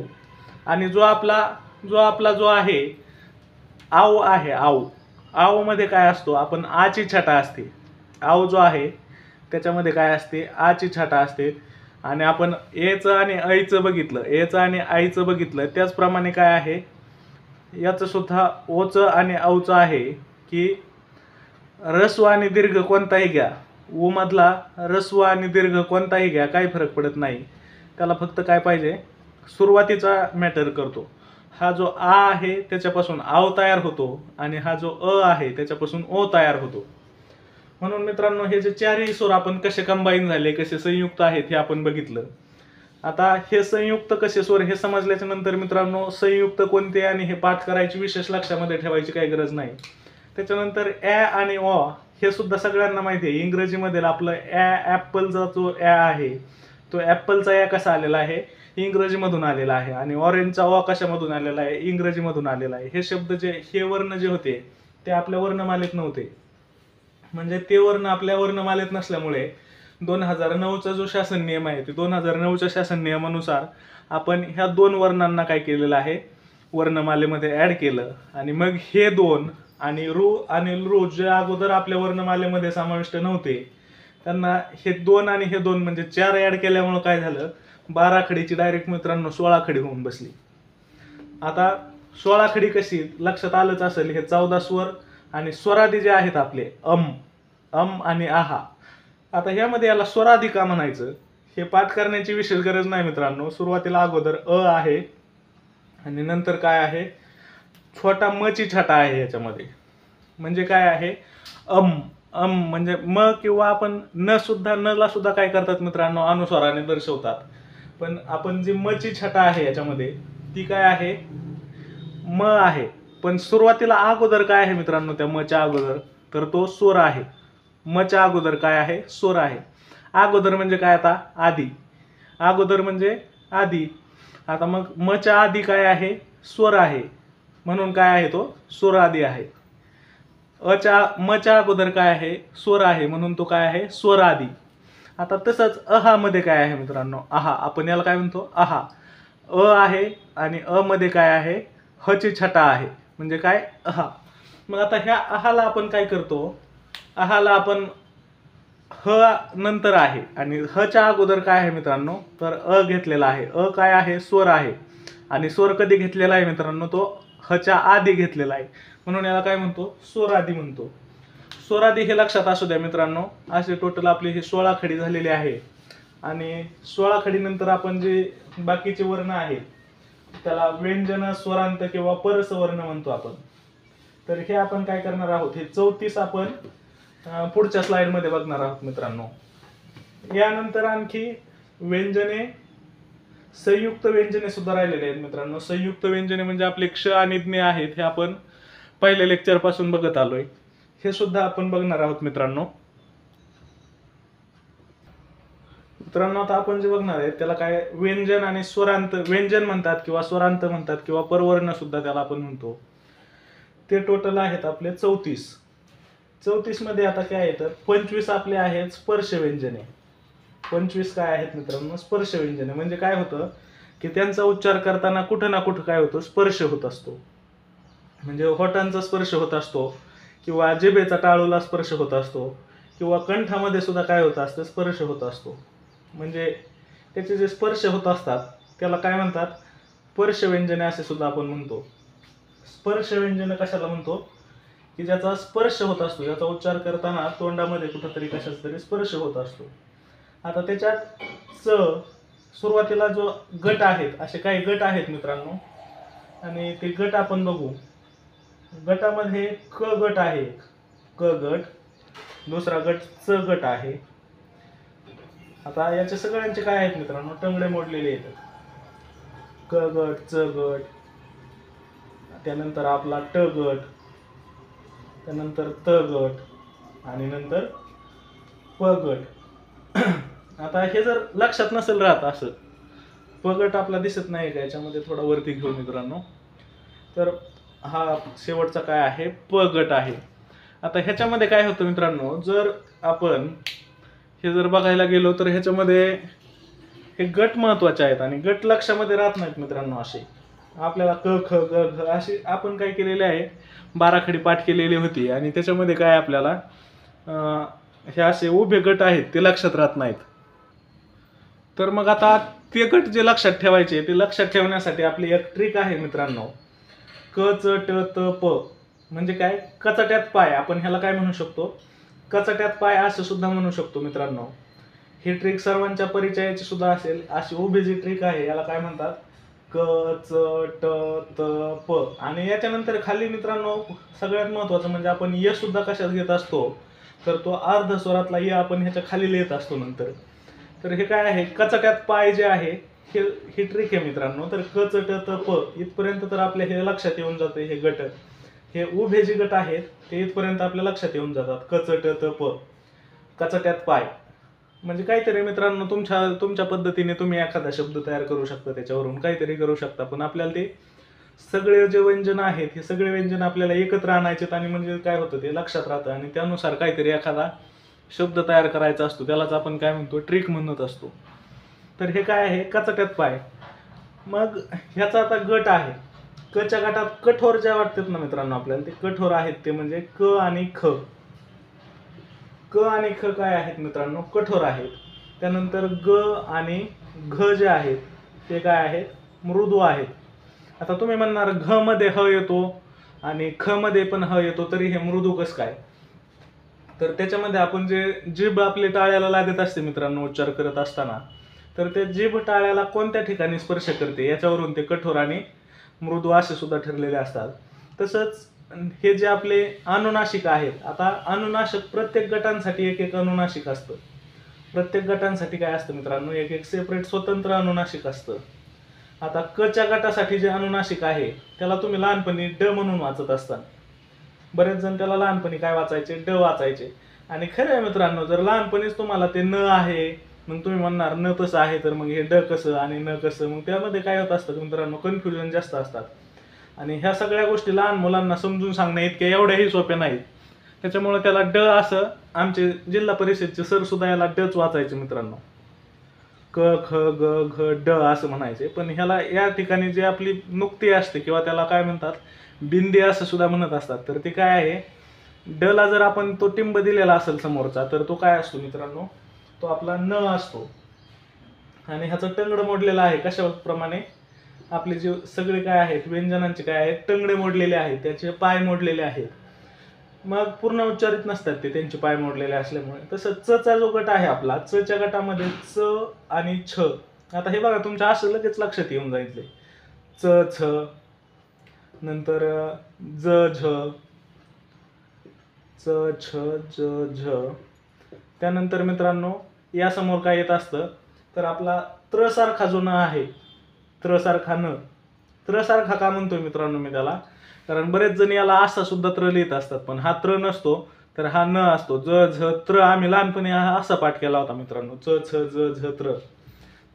आणि जो आपला जो आहे आव आहे, आव, आव मध्ये काय असतो, आपण आची छटा असते. आव जो आहे त्याच्यामध्ये काय असते, आची छटा असते. आणि आपण एचं आणि ऐचं बघितलं, एचं आणि आईचं बघितलं, त्याचप्रमाणे काय आहे याचं सुद्धा ओचं आणि औचं आहे की ऱ्हस्व आणि दीर्घ कोणताही घ्या, उ मधला ऱ्हस्व आणि दीर्घ कोणताही घ्या काही फरक पडत नाही. त्याला फक्त काय पाहिजे, सुरुवातीचा मॅटर करतो. हा जो आ आहे त्याच्यापासून आव तयार होतो आणि हा जो अ आहे त्याच्यापासून ओ तयार होतो. म्हणून मित्रांनो हे जे चारही सूर आपण कसे कंबाईन झाले, कसे संयुक्त आहेत हे आपण बघितलं. आता हे संयुक्त कसे स्वर हे समजल्याच्या नंतर मित्रांनो संयुक्त कोणते आणि हे पाठ करायची विशेष लक्षामध्ये ठेवायची काही गरज नाही. त्याच्यानंतर ॲ आणि ऑ हे सुद्धा सगळ्यांना माहिती आहे. इंग्रजीमध्ये आपलं ॲपलचा जो ॲ आहे तो ॲपलचा ॲ कसा आलेला आहे, इंग्रजीमधून आलेला आहे. आणि ऑरेंजचा ऑ कशामधून आलेला आहे, इंग्रजीमधून आलेला आहे. हे शब्द जे हे वर्ण जे होते ते आपल्या वर्णमालेत नव्हते. म्हणजे ते वर्ण आपल्या वर्णमालेत नसल्यामुळे 2009चा जो शासन नियम आहे ते 2009च्या शासन नियमानुसार आपण ह्या 2 वर्णांना काय केलेलं आहे, वर्णमालेमध्ये ॲड केलं. आणि मग हे 2 आणि रू आणि लृ जे अगोदर आपल्या वर्णमालेमध्ये समाविष्ट नव्हते त्यांना हे 2 आणि हे 2 म्हणजे 4 ॲड केल्यामुळे काय झालं, 12 खडीची डायरेक्ट मित्रांनो 16 खडी होऊन बसली. आता 16 खडी कशी लक्षात आलंच असेल. हे 14 स्वर आणि स्वरादी जे आहेत आपले अम आणि आहा. आता ह्यामध्ये याला स्वरादी का म्हणायचं हे पाठ करण्याची विशेष गरज नाही मित्रांनो. सुरुवातीला अगोदर अ आहे आणि नंतर काय आहे, छोटा म ची छटा आहे याच्यामध्ये. म्हणजे काय आहे, अम म्हणजे म किंवा आपण न ला सुद्धा काय करतात मित्रांनो, अनुस्वाराने दर्शवतात. पण आपण जी म ची छटा आहे याच्यामध्ये ती काय आहे, म आहे. पण सुरुवातीला अगोदर काय आहे मित्रांनो, त्या म च्या अगोदर तर तो स्वर आहे. म च्या अगोदर काय आहे, स्वर आहे. अगोदर म्हणजे काय, आता आधी. अगोदर म्हणजे आधी. आता मग म च्या आधी काय आहे, स्वर आहे. म्हणून काय आहे, तो स्वर आधी आहे. म च्या अगोदर काय आहे, स्वर आहे. म्हणून तो काय आहे, स्वर आधी. आता तसंच अहा मध्ये काय आहे मित्रांनो, आहा. आपण याला काय म्हणतो, आहा. अ आहे आणि अ मध्ये काय आहे, ह ची छटा आहे. म्हणजे काय, अहा. मग आता ह्या अहाला आपण काय करतो, अहाला आपण ह नंतर आहे आणि ह च्या अगोदर काय आहे मित्रांनो, तर अ घेतलेला आहे. अ काय आहे, स्वर आहे. आणि स्वर कधी घेतलेला आहे मित्रांनो, तो ह च्या आधी घेतलेला आहे. म्हणून याला काय म्हणतो, स्वरादी म्हणतो. स्वरादी हे लक्षात असू द्या मित्रांनो. असे टोटल आपली ही 16 खडी झालेली आहे. आणि 16 खडी नंतर आपण जे बाकीचे वर्ण आहेत त्याला व्यंजन, स्वरांत किंवा परसवर्ण म्हणतो आपण. तर हे आपण काय करणार आहोत, हे 34 आपण पुढच्या स्लाइड मध्ये बघणार आहोत मित्रांनो. यानंतर आणखी व्यंजने, संयुक्त व्यंजने सुद्धा राहिलेले आहेत मित्रांनो. संयुक्त व्यंजने म्हणजे आपले क्ष आणि ज्ञ आहेत. हे आपण पहिल्या लेक्चर पासून बघत आलोय. हे सुद्धा आपण बघणार आहोत मित्रांनो. आता आपण जे बघणार आहे त्याला काय व्यंजन आणि स्वरांत, व्यंजन म्हणतात किंवा स्वरांत म्हणतात किंवा परवर्ण सुद्धा त्याला आपण म्हणतो. ते टोटल आहेत आपले 34 मध्ये आता काय आहे तर 25 आपले आहेत स्पर्श व्यंजने. 25 काय आहेत मित्रांनो, स्पर्श व्यंजने. म्हणजे काय होतं की त्यांचा उच्चार करताना कुठं ना कुठं काय होतं, स्पर्श होत असतो. म्हणजे होठांचा स्पर्श होत असतो किंवा जिभेचा टाळूला स्पर्श होत असतो किंवा कंठामध्ये सुद्धा काय होत असतं, स्पर्श होत असतो. म्हणजे त्याचे जे स्पर्श होत असतात त्याला काय म्हणतात, स्पर्श व्यंजने असे सुद्धा आपण म्हणतो. स्पर्श व्यंजन कशाला म्हणतो, की ज्याचा स्पर्श होत असतो, याचा उच्चार करताना तोंडामध्ये कुठंतरी कशाचा तरी स्पर्श होत असतो. आता त्याच्यात सुरुवातीला जो गट आहेत, असे काही गट आहेत मित्रांनो. आणि ते गट आपण बघू. गटामध्ये क गट आहे, क गट. दुसरा गट च गट आहे. आता याचे सगळ्यांचे काय आहेत मित्रांनो, टंगडे मोडलेले आहेत. क गट, च गट, त्यानंतर आपला ट गट, त्यानंतर त गट आणि नंतर प गट. आता हे जर लक्षात नसेल राहत असं, प गट आपला दिसत नाही का याच्यामध्ये, थोडा वरती घेऊ मित्रांनो. तर हा शेवटचा काय आहे, प गट आहे. आता ह्याच्यामध्ये काय होतं मित्रांनो, जर आपण हे जर बघायला गेलो तर ह्याच्यामध्ये हे गट महत्वाचे आहेत आणि गट लक्षामध्ये राहत नाहीत मित्रांनो. असे आपल्याला क ख ग घ अशी आपण काय केलेले आहे, 12 खडी पाठ केलेली होती आणि त्याच्यामध्ये काय आपल्याला हे असे उभे गट आहेत ते लक्षात राहत नाहीत. तर मग आता ते गट जे लक्षात ठेवायचे ते लक्षात ठेवण्यासाठी आपली एक ट्रिक आहे मित्रांनो. क च ट त प म्हणजे काय, कचट्यात पाय. आपण ह्याला काय म्हणू शकतो, कचट्यात पाय असं सुद्धा म्हणू शकतो मित्रांनो. ही ट्रिक सर्वांच्या परिचयाची सुद्धा असेल. अशी उभी जी ट्रिक आहे याला काय म्हणतात, क च ट त प. आणि याच्यानंतर खाली मित्रांनो सगळ्यात महत्त्वाचं म्हणजे आपण य सुद्धा कशात घेत असतो, तर तो अर्ध स्वरातला य आपण ह्याच्या खाली लिहित असतो नंतर. तर हे काय आहे, कचट्यात पाय जे आहे ही ट्रिक आहे मित्रांनो. तर क च ट त प इथपर्यंत तर आपल्या हे लक्षात येऊन जातं. हे गट, हे उभे जे गट आहेत ते इथपर्यंत आपल्या लक्षात येऊन जातात. क च ट त प, कचट्यात पाय. म्हणजे काहीतरी मित्रांनो तुमच्या पद्धतीने तुम्ही एखादा शब्द तयार करू शकता, त्याच्यावरून काहीतरी करू शकता. पण आपल्याला ते सगळे जे व्यंजन आहेत हे सगळे व्यंजन आपल्याला एकत्र आणायचे आणि म्हणजे काय होतं ते लक्षात राहतं आणि त्यानुसार काहीतरी एखादा शब्द तयार करायचा असतो. त्यालाच आपण काय म्हणतो, ट्रिक म्हणत असतो. तर हे काय आहे, कचट्यात पाय. मग ह्याचा आता गट आहे. कच्या गटात कठोर ज्या वाटतात ना मित्रांनो आपल्याला, ते कठोर आहेत ते म्हणजे क आणि ख. क आणि ख काय आहेत मित्रांनो, कठोर आहेत. त्यानंतर ग आणि घ जे आहेत ते काय आहेत, मृदू आहेत. आता तुम्ही म्हणणार घ मध्ये ह येतो आणि ख मध्ये पण ह येतो, तरी हे मृदू कसं काय? तर त्याच्यामध्ये आपण जे जीभ आपली टाळ्याला लागत असते मित्रांनो उच्चार करत असताना, तर ते जीभ टाळ्याला कोणत्या ठिकाणी स्पर्श करते याच्यावरून ते कठोर आणि मृदू असे सुद्धा ठरलेले असतात. तसंच हे जे आपले अनुनासिक आहेत, आता अनुनासिक प्रत्येक गटांसाठी एक एक अनुनासिक असतं. प्रत्येक गटांसाठी काय असतं मित्रांनो, एक एक सेपरेट स्वतंत्र अनुनासिक असतं. आता क च्या गटासाठी जे अनुनासिक आहे त्याला तुम्ही लहानपणी ड म्हणून वाचत असता. बरेच जण त्याला लहानपणी काय वाचायचे, ड वाचायचे. आणि खरं आहे मित्रांनो, जर लहानपणीच तुम्हाला ते न आहे, मग तुम्ही म्हणणार न तसं आहे, तर मग हे ड कसं आणि न कसं, मग त्यामध्ये काय होत असतं मित्रांनो, कन्फ्युजन जास्त असतात. आणि ह्या सगळ्या गोष्टी लहान मुलांना समजून सांगण्या इतक्या एवढ्याही सोप्या नाहीत. त्याच्यामुळे त्याला ड असं आमचे जिल्हा परिषदचे सर सुद्धा याला डच वाचायचे मित्रांनो. क ख ग घ ड असं म्हणायचे. पण ह्याला या ठिकाणी जी आपली नुक्ती असते किंवा त्याला काय म्हणतात, बिंदी असं सुद्धा म्हणत असतात. तर ते काय आहे, ड ला जर आपण तो टिंब दिलेला असेल समोरचा, तर तो काय असतो मित्रांनो, तो आपला न असतो. आणि ह्याचं टंगड मोडलेलं आहे. कशाप्रमाणे, आपले जे सगळे काय आहेत व्यंजनांचे काय आहेत, टंगडे मोडलेले आहेत, त्याचे पाय मोडलेले आहेत. मग पूर्ण उच्चारित नसतात ते, त्यांचे पाय मोडलेले असल्यामुळे. तसं च चा जो गट आहे आपला, च च्या गटामध्ये च आणि छ. आता हे बघा तुमच्या असं लगेच लक्षात येऊन जायचे, च छ, नंतर ज झ, च छ ज झ. त्यानंतर मित्रांनो या समोर काय येत असतं, तर आपला त्र सारखा जो न आहे, त्र सारखा न. त्र सारखा का म्हणतोय मित्रांनो मी त्याला, कारण बरेच जण याला असा सुद्धा त्र लिहित असतात, पण हा त्र नसतो, तर हा न असतो. ज झ त्र. आम्ही लहानपणी हा असा पाठ केला होता मित्रांनो, च छ ज झ त्र.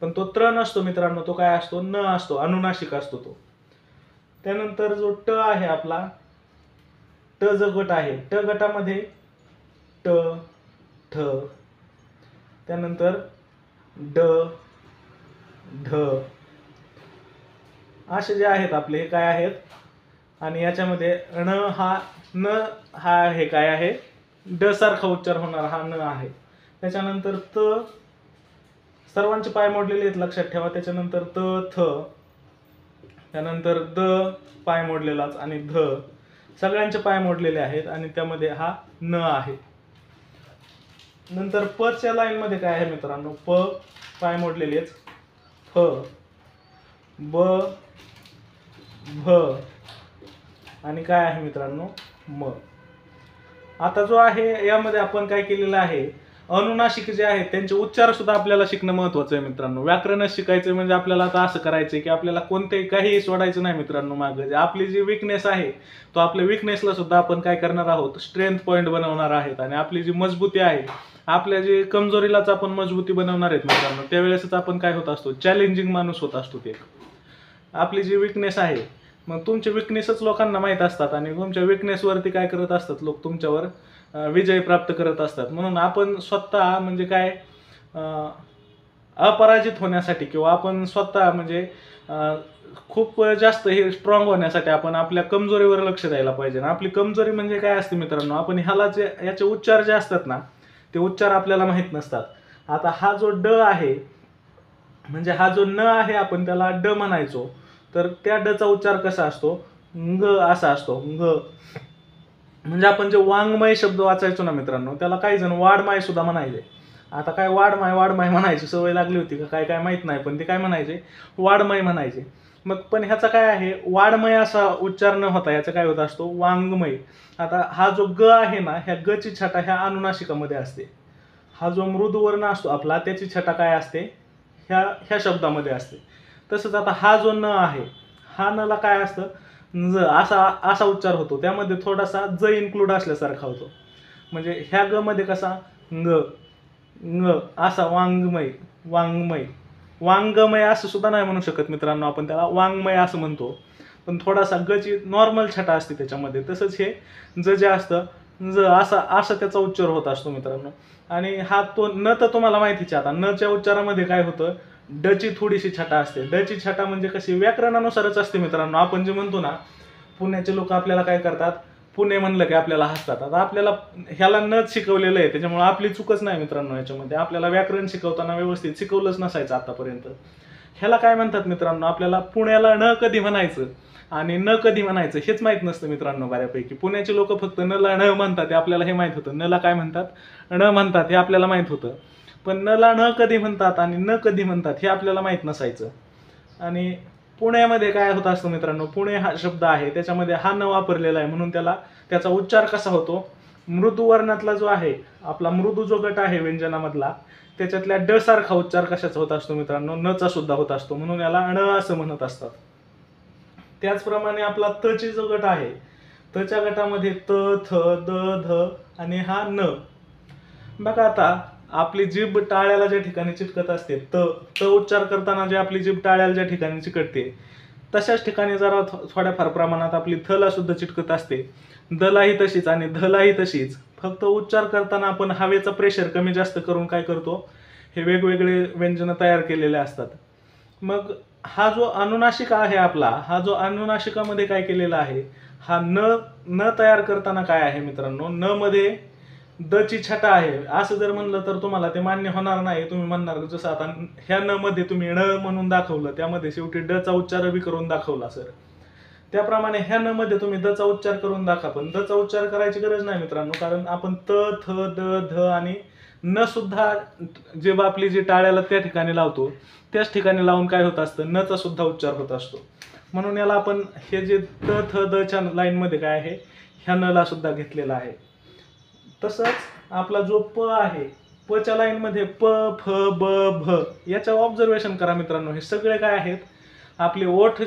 पण तो त्र नसतो मित्रांनो, तो काय असतो, न असतो, अनुनासिक असतो तो. त्यानंतर जो ट आहे आपला, ट जो गट आहे, ट गटामध्ये ट ठ, त्यानंतर ड ढ असे जे आहेत आपले हे काय आहेत. आणि याच्यामध्ये न हा हे काय आहे, ड सारखा उच्चार होणार हा न आहे. त्याच्यानंतर त, सर्वांचे पाय मोडलेले आहेत लक्षात ठेवा. त्याच्यानंतर त थ, त्यानंतर द पाय मोडलेलाच आणि ध, सगळ्यांचे पाय मोडलेले आहेत आणि त्यामध्ये हा न आहे. नंतर प च्या लाईन मध्ये काय आहे मित्रांनो, प पाय मोडलेलेच, फ, ब, भ आणि काय आहे मित्रांनो, म. आता जो आहे यामध्ये आपण काय केलेलं आहे, अनुनासिक जे आहेत त्यांचे उच्चार सुद्धा आपल्याला शिकणं महत्त्वाचं आहे मित्रांनो. व्याकरणच शिकायचं म्हणजे आपल्याला आता असं करायचं की आपल्याला कोणतेही काही सोडायचं नाही मित्रांनो. मागं आपली जी विकनेस आहे, तो आपल्या विकनेसला सुद्धा आपण काय करणार आहोत, स्ट्रेंथ पॉईंट बनवणार आहेत. आणि आपली जी मजबूती आहे, आपल्या जी कमजोरीलाच आपण मजबूती बनवणार आहेत मित्रांनो. त्यावेळेसच आपण काय होत असतो, चॅलेंजिंग माणूस होत असतो. ते आपली जी विकनेस आहे, मग तुमचे विकनेसच लोकांना माहीत असतात आणि तुमच्या विकनेसवरती काय करत असतात लोक, तुमच्यावर विजय प्राप्त करत असतात. म्हणून आपण स्वतः म्हणजे काय, अपराजित होण्यासाठी किंवा आपण स्वतः म्हणजे खूप जास्त हे स्ट्रॉंग होण्यासाठी आपण आपल्या कमजोरीवर लक्ष द्यायला पाहिजे. आपली कमजोरी म्हणजे काय असते मित्रांनो, आपण ह्याला जे याचे उच्चार जे असतात ना, ते उच्चार आपल्याला माहीत नसतात. आता हा जो ड आहे, म्हणजे हा जो न आहे आपण त्याला ड म्हणायचो, तर त्या ड चा उच्चार कसा असतो, ग असा असतो. ग म्हणजे आपण जे वाङ्मय शब्द वाचायचो ना मित्रांनो, त्याला काही जण वाडमाय सुद्धा म्हणायचे. आता काय वाडमाय म्हणायची सवय लागली होती का काय काय माहित नाही, पण ते काय म्हणायचे, वाडमय म्हणायचे. मग पण ह्याचा काय आहे, वाङ्मय असा उच्चार न होता याचा काय होत असतो, वाङ्मय. आता हा जो ग आहे ना, ह्या ग ची छटा ह्या अनुनासिकामध्ये असते. हा जो मृदुवर्ण असतो आपला त्याची छटा काय असते, ह्या ह्या शब्दामध्ये असते. तसंच आता हा जो न आहे, हा न ला काय असतं, ज असा असा उच्चार होतो, त्यामध्ये थोडासा ज इन्क्लूड असल्यासारखा होतो. म्हणजे ह्या ग मध्ये कसा ग ङ असा वाङ्मय वाङ्मय. वाङ्गमय असं सुद्धा नाही म्हणू शकत मित्रांनो, आपण त्याला वाङ्मय असं म्हणतो. पण थोडासा गची नॉर्मल छटा असते त्याच्यामध्ये. तसंच हे ज जे असतं, ज असा असा त्याचा उच्चार होत असतो मित्रांनो. आणि हा तो न तर तुम्हाला माहितीच आहे. आता नच्या उच्चारामध्ये काय होतं, डची थोडीशी छटा असते. डची छटा म्हणजे कशी व्याकरणानुसारच असते मित्रांनो. आपण जे म्हणतो ना, पुण्याचे लोक आपल्याला काय करतात, पुणे म्हणलं की आपल्याला हसतात. आता आपल्याला ह्याला नच शिकवलेलं आहे, त्याच्यामुळे आपली चूकच नाही मित्रांनो याच्यामध्ये. आपल्याला व्याकरण शिकवताना व्यवस्थित शिकवलंच नसायचं आतापर्यंत. ह्याला काय म्हणतात मित्रांनो, आपल्याला पुण्याला न कधी म्हणायचं आणि न कधी म्हणायचं हेच माहीत नसतं मित्रांनो बऱ्यापैकी. पुण्याचे लोक फक्त न ला न म्हणतात हे आपल्याला हे माहीत होतं, न ला काय म्हणतात, न म्हणतात हे आपल्याला माहीत होतं. पण न ला न कधी म्हणतात आणि न कधी म्हणतात हे आपल्याला माहीत नसायचं. आणि पुण्यामध्ये काय होत असतं मित्रांनो, पुणे हा शब्द आहे त्याच्यामध्ये हा न वापरलेला आहे, म्हणून त्याचा उच्चार कसा होतो, मृदू वर्णातला जो आहे आपला मृदू जो गट आहे व्यंजनामधला, त्याच्यातल्या ड सारखा उच्चार कशाचा होत असतो मित्रांनो, न चा सुद्धा होत असतो, म्हणून याला ण असं म्हणत असतात. त्याचप्रमाणे आपला त चे जो गट आहे, त च्या गटामध्ये त थ द ध आणि हा न. बघा आता आपली जीभ टाळ्याला ज्या ठिकाणी चिटकत असते, त उच्चार करताना जे आपली जीभ टाळ्याला ज्या ठिकाणी चिकटते, तशाच ठिकाणी जरा थोड्याफार प्रमाणात आपली थ ला सुद्धा चिटकत असते. द लाही तशीच आणि ध लाही तशीच. फक्त उच्चार करताना आपण हवेचा प्रेशर कमी जास्त करून काय करतो, हे वेगवेगळे व्यंजन तयार केलेले असतात. मग हा जो अनुनासिका आहे आपला, हा जो अनुनासिकामध्ये काय केलेला आहे, हा न तयार करताना काय आहे मित्रांनो, न मध्ये द ची छटा आहे. असं जर म्हणलं तर तुम्हाला ते मान्य होणार नाही. तुम्ही म्हणणार जसं आता ह्या न मध्ये तुम्ही ण म्हणून दाखवलं, त्यामध्ये शेवटी ड चा उच्चार बी करून दाखवला सर. त्याप्रमाणे ह्या न मध्ये तुम्ही द चा उच्चार करून दाखवा, पण द चा उच्चार करायची गरज नाही मित्रांनो, कारण आपण त थ द ध आणि न सुद्धा जे आपली जी टाळ्याला त्या ठिकाणी लावतो त्याच ठिकाणी लावून काय होत असतं, न चा सुद्धा उच्चार होत असतो. म्हणून याला आपण हे जे त थ द च्या लाईन मध्ये काय आहे, ह्या न ला सुद्धा घेतलेला आहे. तसंच आपला जो प आहे, प च्या लाईन मध्ये प फ ब भ याचं ऑब्झर्वेशन करा मित्रांनो. हे सगळे काय आहेत, आपले ओठ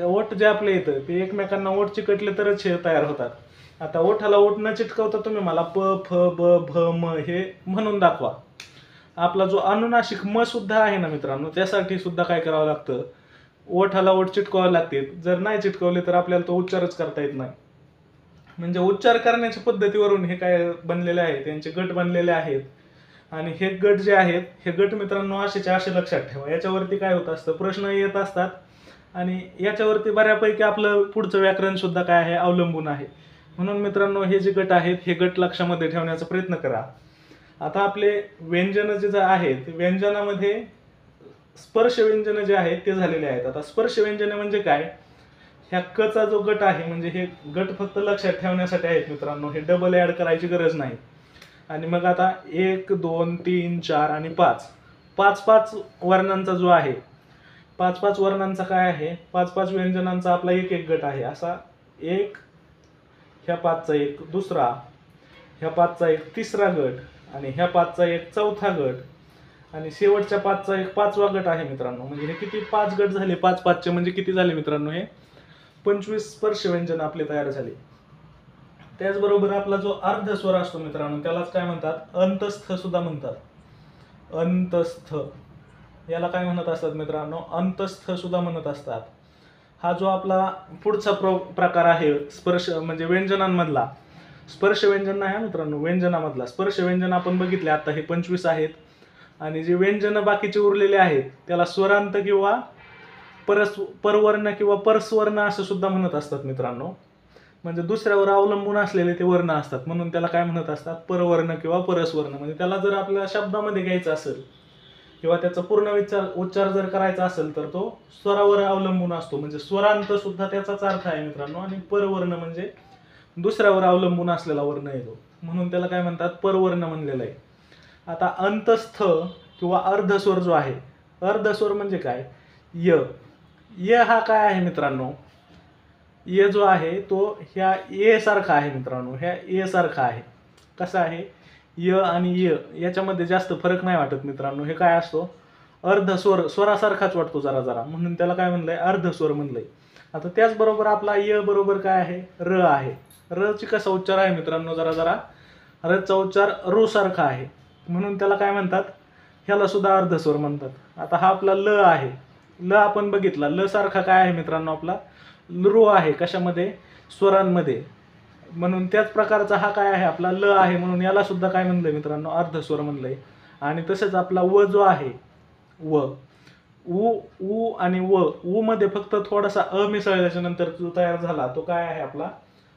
ओठ जे आपले येतं ते एकमेकांना ओठ चिकटले तरच हे तयार होतात. आता ओठाला ओठ न चिटकवता तुम्ही मला प फ ब भ म हे म्हणून दाखवा. आपला जो अनुनासिक म सुद्धा आहे ना मित्रांनो, त्यासाठी सुद्धा काय करावं लागतं, ओठाला ओठ चिटकावे लागते. जर नाही चिटकवले तर आपल्याला तो उच्चारच करता येत नाही. म्हणजे उच्चार करण्याच्या पद्धतीवरून हे काय बनलेले आहे, त्यांचे गट बनलेले आहेत. आणि हे गट जे आहेत, हे गट मित्रांनो असेच्या असे लक्षात ठेवा. याच्यावरती काय होत असतं, प्रश्न येत असतात आणि याच्यावरती बऱ्यापैकी आपलं पुढचं व्याकरण सुद्धा काय आहे, अवलंबून आहे. म्हणून मित्रांनो हे जे गट आहेत, हे गट लक्षामध्ये ठेवण्याचा प्रयत्न करा. आता आपले व्यंजन जे आहेत, व्यंजनामध्ये स्पर्श व्यंजन जे आहेत ते झालेले आहेत. आता स्पर्श व्यंजन म्हणजे काय, ह्या क चा जो गट आहे, म्हणजे हे गट फक्त लक्षात ठेवण्यासाठी आहेत मित्रांनो, हे डबल ऍड करायची गरज नाही. आणि मग आता 1 2 3 4 आणि 5 5 वर्णांचा जो आहे, 5 वर्णांचा काय आहे, 5 व्यंजनांचा आपला एक गट आहे. असा एक, ह्या 5चा एक दुसरा, ह्या 5चा एक तिसरा गट आणि ह्या 5चा एक चौथा गट आणि शेवटच्या 5चा एक 5वा गट आहे मित्रांनो. म्हणजे हे किती 5 गट झाले, 5 चे म्हणजे किती झाले मित्रांनो, हे 25 स्पर्श व्यंजन आपले तयार झाले. त्याचबरोबर आपला जो अर्धस्वर असतो मित्रांनो, त्यालाच काय म्हणतात, अंतस्थ सुद्धा म्हणतात. अंतस्थ याला काय म्हणत असतात मित्रांनो, अंतस्थ सुद्धा म्हणत असतात. हा जो आपला पुढचा प्रकार आहे स्पर्श म्हणजे व्यंजनांमधला, स्पर्श व्यंजन नाही मित्रांनो, व्यंजनामधला स्पर्श व्यंजन आपण बघितले आता, हे 25 आहेत. आणि जे व्यंजन बाकीचे उरलेले आहेत त्याला स्वरांत किंवा परवर्ण किंवा परस्वर्ण असं सुद्धा म्हणत असतात मित्रांनो. म्हणजे दुसऱ्यावर अवलंबून असलेले ते वर्ण असतात, म्हणून त्याला काय म्हणत असतात, परवर्ण किंवा परस्वर्ण. म्हणजे त्याला जर आपल्याला शब्दामध्ये घ्यायचं असेल किंवा त्याचा पूर्ण उच्चार जर करायचा असेल तर तो स्वरावर अवलंबून असतो. म्हणजे स्वरांत सुद्धा त्याचाच अर्थ आहे मित्रांनो. आणि परवर्ण म्हणजे दुसऱ्यावर अवलंबून असलेला वर्ण येतो, म्हणून त्याला काय म्हणतात, परवर्ण म्हणलेलं आहे. आता अंतस्थ किंवा अर्धस्वर जो आहे, अर्धस्वर म्हणजे काय, य य हा काय आहे मित्रांनो, य जो आहे तो ह्या ए सारखा आहे मित्रांनो, ह्या ए सारखा आहे. कसा आहे, य आणि य याच्यामध्ये जास्त फरक नाही वाटत मित्रांनो. हे काय असतो, अर्धस्वर, स्वरासारखाच वाटतो जरा जरा, म्हणून त्याला काय म्हणलंय, अर्धस्वर म्हणलंय. आता त्याचबरोबर आपला य बरोबर काय आहे, र आहे. र ची कसा उच्चार आहे मित्रांनो, जरा जरा रचा उच्चार रू सारखा आहे, म्हणून त्याला काय म्हणतात, ह्याला सुद्धा अर्धस्वर म्हणतात. आता हा आपला ल आहे. ल आपण बघितला, ल सारखा काय आहे मित्रांनो, आपला रू आहे. कशामध्ये, स्वरांमध्ये. म्हणून त्याच प्रकारचा हा काय आहे, आपला ल आहे, म्हणून याला सुद्धा काय म्हणलंय मित्रांनो, अर्धस्वर म्हणलंय. आणि तसंच आपला व जो आहे, व उ उ आणि उ मध्ये फक्त थोडासा अ मिसळल्याच्या नंतर जो तयार झाला तो काय आहे, आपला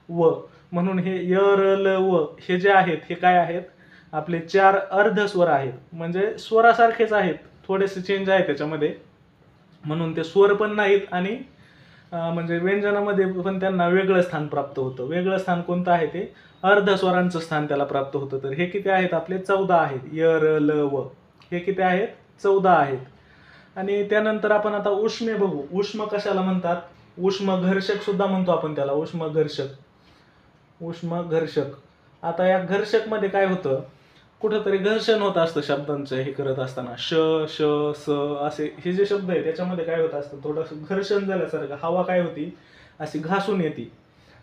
व. म्हणून हे य र ल व हे जे आहेत, हे काय आहेत, आपले 4 अर्धस्वर आहेत. म्हणजे स्वरासारखेच आहेत, थोडेसे चेंज आहे त्याच्यामध्ये, म्हणून ते स्वर पण नाहीत आणि म्हणजे व्यंजनामध्ये पण त्यांना वेगळं स्थान प्राप्त होतं. वेगळं स्थान कोणतं आहे, ते अर्धस्वरांचं स्थान त्याला प्राप्त होतं. तर हे किती आहेत, आपले 14 आहेत. य र ल व हे किती आहेत, 14 आहेत. आणि त्यानंतर आपण आता उष्मे बघू. उष्म कशाला म्हणतात, उष्म घर्षक सुद्धा म्हणतो आपण त्याला, उष्म घर्षक. उष्म घर्षक. आता या घर्षक मध्ये काय होतं, कुठंतरी घर्षण होत असतं शब्दांचं हे करत असताना. श श स असे हे जे शब्द आहेत त्याच्यामध्ये काय होत असतं, थोडंसं घर्षण झाल्यासारखं, हवा काय होती, अशी घासून येते.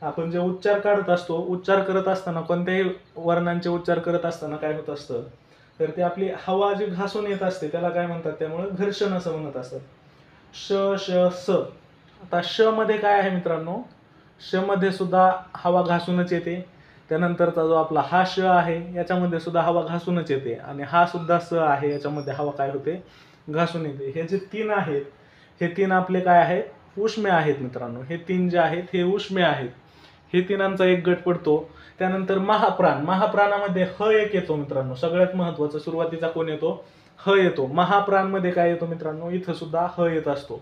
आपण जे उच्चार काढत असतो, उच्चार करत असताना, कोणत्याही वर्णांचे उच्चार करत असताना काय होत असतं, तर ते आपली हवा जी घासून येत असते त्याला काय म्हणतात, त्यामुळे घर्षण असं म्हणत असतात. श श स. आता श मध्ये काय आहे मित्रांनो, श मध्ये सुद्धा हवा घासूनच येते. त्यानंतरचा जो आपला हा श आहे याच्यामध्ये सुद्धा हवा घासूनच येते. आणि हा सुद्धा स आहे, याच्यामध्ये हवा काय होते, घासून येते. हे जे 3 आहेत, हे 3 आपले काय आहेत, उष्मे आहेत मित्रांनो. हे 3 जे आहेत हे उष्मे आहेत. हे 3ांचा एक गट पडतो. त्यानंतर महाप्राण. महाप्राणामध्ये ह एक येतो मित्रांनो, सगळ्यात महत्वाचा सुरुवातीचा कोण येतो, ह येतो. महाप्राण मध्ये काय येतो मित्रांनो, इथं सुद्धा ह येत असतो.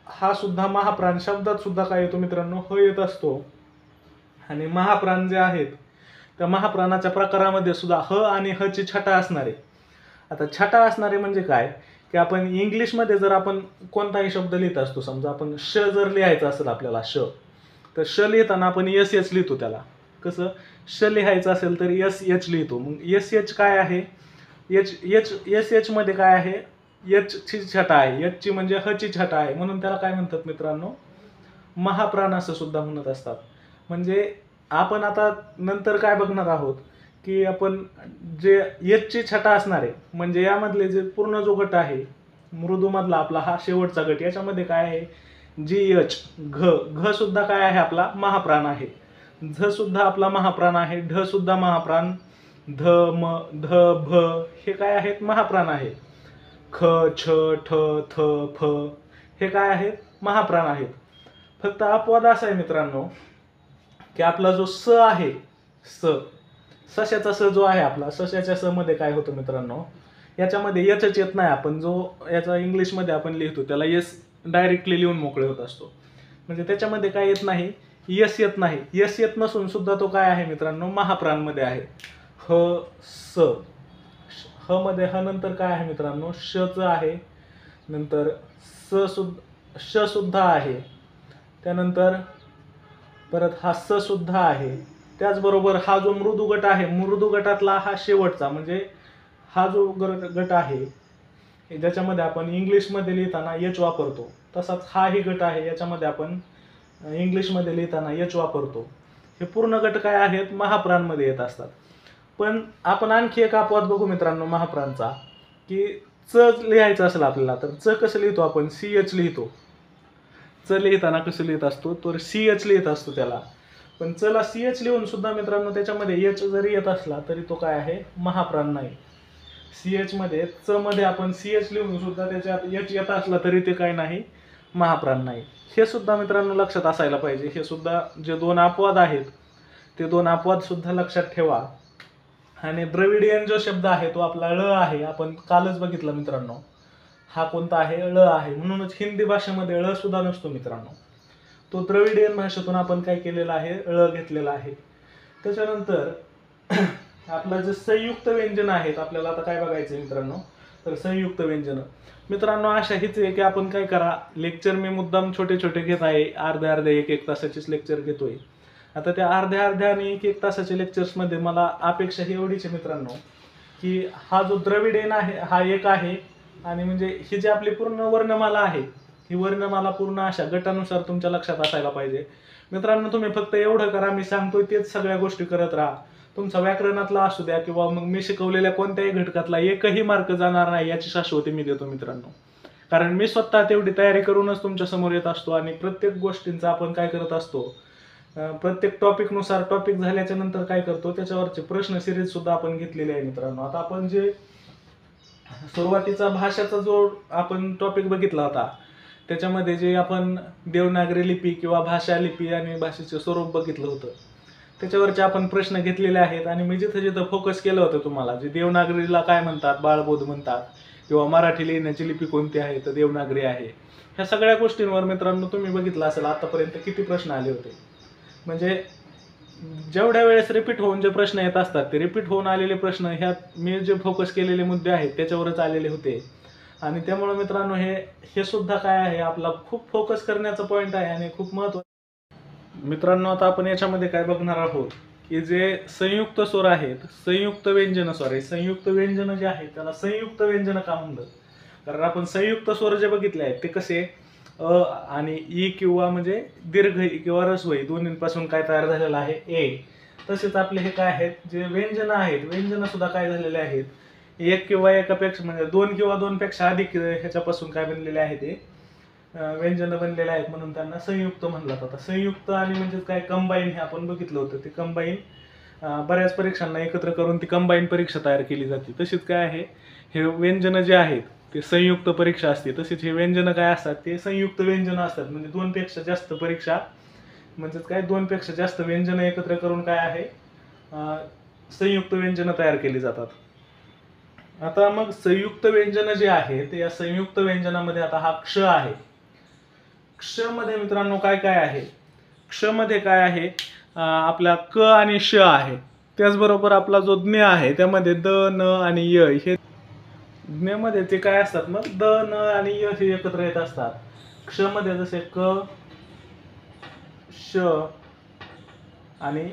हा सुद्धा महाप्राण शब्दात सुद्धा काय येतो मित्रांनो, ह येत असतो. आणि महाप्राण जे आहेत त्या महाप्राणाच्या प्रकारामध्ये सुद्धा ह आणि ह ची छटा असणारे. आता छटा असणारे म्हणजे काय, की आपण इंग्लिशमध्ये जर आपण कोणताही शब्द लिहित असतो, समजा आपण श जर लिहायचं असेल आपल्याला, श, तर श लिहिताना आपण यस एच लिहितो. त्याला कसं, श लिहायचं असेल तर यस एच लिहितो. मग यस एच काय आहे, यस एच मध्ये काय आहे, एच ची छटा आहे, एच ची म्हणजे ह ची छटा आहे, म्हणून त्याला काय म्हणतात मित्रांनो, महाप्राण असं सुद्धा म्हणत असतात. म्हणजे आपण आता नंतर काय बघणार आहोत, की आपण जे एच ची छटा असणार आहे, म्हणजे यामधले जे पूर्ण जो गट आहे मृदूमधला आपला हा शेवटचा गट, याच्यामध्ये काय आहे, जी एच, घ सुद्धा काय आहे, आपला महाप्राण आहे. झ सुद्धा आपला महाप्राण आहे. ढ सुद्धा महाप्राण. ध म ध भ हे काय आहेत, महाप्राण आहे. ख छ ठ थ फ हे काय आहेत, महाप्राण आहेत. फक्त अपवाद असा आहे मित्रांनो, की आपला जो स आहे, सशाचा स जो आहे आपला, सशाच्या स मध्ये काय होतं मित्रांनो, याच्यामध्ये यचच येत नाही. आपण जो याचा इंग्लिशमध्ये आपण लिहितो त्याला यस डायरेक्टली लिहून मोकळे होत असतो. म्हणजे त्याच्यामध्ये काय येत नाही, यस येत नाही. यस येत नसून सुद्धा तो काय आहे मित्रांनो, महाप्राणमध्ये आहे. ह स. ह मध्ये ह नंतर काय आहे मित्रांनो, श च आहे. नंतर श सुद्धा आहे. त्यानंतर परत हा स सुद्धा आहे. त्याचबरोबर हा जो मृदू गट आहे, मृदू गटातला हा शेवटचा, म्हणजे हा जो गट आहे ज्याच्यामध्ये आपण इंग्लिशमध्ये लिहिताना एच वापरतो, तसाच हाही गट आहे, याच्यामध्ये आपण इंग्लिशमध्ये लिहिताना एच वापरतो. हे पूर्ण गट काय आहेत, महाप्राणमध्ये येत असतात. पण आपण आणखी एक अपवाद बघू मित्रांनो महाप्राणचा, की च लिहायचं असेल आपल्याला, तर च कसं लिहितो आपण, सी एच लिहितो. च लिहिताना कसं लिहित असतो, तर सी एच लिहित असतो त्याला. पण चला सी एच लिहून सुद्धा मित्रांनो त्याच्यामध्ये एच जरी येत असला तरी तो काय आहे, महाप्राण नाही. सी एच मध्ये, च मध्ये आपण सी एच लिहून सुद्धा त्याच्यात एच येत असला तरी ते काय नाही, महाप्राण नाही. हे सुद्धा मित्रांनो लक्षात असायला पाहिजे. हे सुद्धा जे 2 अपवाद आहेत ते 2 अपवाद सुद्धा लक्षात ठेवा. आणि द्रविडियन जो शब्द आहे तो आपला ळ आहे, आपण कालच बघितलं मित्रांनो. हा कोणता आहे, ळ आहे. म्हणूनच हिंदी भाषेमध्ये ळ सुद्धा नसतो मित्रांनो. तो द्रविडियन भाषेतून आपण काय केलेला आहे, ळ घेतलेला आहे. त्याच्यानंतर आपलं जे संयुक्त व्यंजन आहेत, आपल्याला आता काय बघायचं मित्रांनो, तर संयुक्त व्यंजन मित्रांनो अशा हीच आहे की आपण काय करा, लेक्चर मी मुद्दाम छोटे छोटे घेत आहे, अर्ध्या अर्ध्या एक एक तासाचीच लेक्चर घेतोय. आता त्या अर्ध्या अर्ध्या आणि एक एक तासाच्या लेक्चर्समध्ये मला अपेक्षा ही एवढीच आहे मित्रांनो, की हा जो द्रविडेन आहे हा एक आहे, आणि म्हणजे ही जी आपली पूर्ण वर्णमाला आहे, ही वर्णमाला पूर्ण अशा गटानुसार तुमच्या लक्षात असायला पाहिजे. मित्रांनो तुम्ही फक्त एवढं करा, मी सांगतोय तेच सगळ्या गोष्टी करत राहा. तुमचा व्याकरणातला असू द्या किंवा मग मी शिकवलेल्या कोणत्याही घटकातला एकही मार्क जाणार नाही याची शाश्वती मी देतो मित्रांनो. कारण मी स्वतः तेवढी तयारी करूनच तुमच्या समोर येत असतो, आणि प्रत्येक गोष्टींचा आपण काय करत असतो, प्रत्येक टॉपिकनुसार टॉपिक झाल्याच्या नंतर काय करतो, त्याच्यावरचे प्रश्न सिरीज सुद्धा आपण घेतलेले आहे मित्रांनो. आता आपण जे सुरुवातीचा भाषाचा जो आपण टॉपिक बघितला होता, त्याच्यामध्ये जे आपण देवनागरी लिपी किंवा भाषा लिपी आणि भाषेचे स्वरूप बघितलं होतं, त्याच्यावरचे आपण प्रश्न घेतलेले आहेत. आणि मी जिथं जिथं फोकस केलं होतं तुम्हाला, जे देवनागरीला काय म्हणतात, बाळबोध म्हणतात, किंवा मराठी लिहिण्याची लिपी कोणती आहे तर देवनागरी आहे, ह्या सगळ्या गोष्टींवर मित्रांनो तुम्ही बघितलं असेल आतापर्यंत किती प्रश्न आले होते. म्हणजे जेवढ्या वेळेस रिपीट होऊन जे प्रश्न येत असतात, ते रिपीट होऊन आलेले प्रश्न ह्यात मी जे फोकस केलेले मुद्दे आहेत त्याच्यावरच आलेले होते. आणि त्यामुळे मित्रांनो हे सुद्धा काय आहे, आपला खूप फोकस करण्याचा पॉईंट आहे आणि खूप महत्त्वाचं. मित्रांनो आता आपण याच्यामध्ये काय बघणार आहोत, की जे संयुक्त स्वर आहेत, संयुक्त व्यंजन संयुक्त व्यंजन जे आहेत त्याला संयुक्त व्यंजन का म्हणलं, कारण आपण संयुक्त स्वर जे बघितले आहेत ते कसे अ आणि ई किंवा म्हणजे दीर्घ ई किंवा ऱ्हस्व ई दोन्हींपासून काय तयार झालेलं आहे, ए. तसेच आपले हे काय आहेत, जे व्यंजन आहेत, व्यंजन सुद्धा काय झालेले आहेत, एक किंवा एकापेक्षा म्हणजे दोन किंवा दोनपेक्षा अधिक ह्याच्यापासून काय बनलेले आहेत, ते व्यंजन बनलेले आहेत, म्हणून त्यांना संयुक्त म्हणलं जातं. आता संयुक्त आणि म्हणजे काय कंबाईन हे आपण बघितलं होतं, ते कंबाईन बऱ्याच परीक्षांना एकत्र करून ती कंबाईन परीक्षा तयार केली जाते. तशीच काय आहे, हे व्यंजन जे आहेत ते संयुक्त परीक्षा असते. तसेच हे व्यंजन काय असतात, ते संयुक्त व्यंजन असतात. म्हणजे दोनपेक्षा जास्त परीक्षा म्हणजे काय, दोनपेक्षा जास्त व्यंजन एकत्र करून काय आहे, संयुक्त व्यंजन तयार केली जातात. आता मग संयुक्त व्यंजन जे आहे ते या संयुक्त व्यंजनामध्ये आता हा क्ष आहे. क्ष मध्ये मित्रांनो काय काय आहे, क्ष मध्ये काय आहे, आपला क आणि श आहे. त्याचबरोबर आपला जो ज्ञ आहे त्यामध्ये द न आणि य, हे ज्ञ ते काय असतात, मग द न आणि य हे एकत्र येत असतात. क्ष मध्ये जसे क श आणि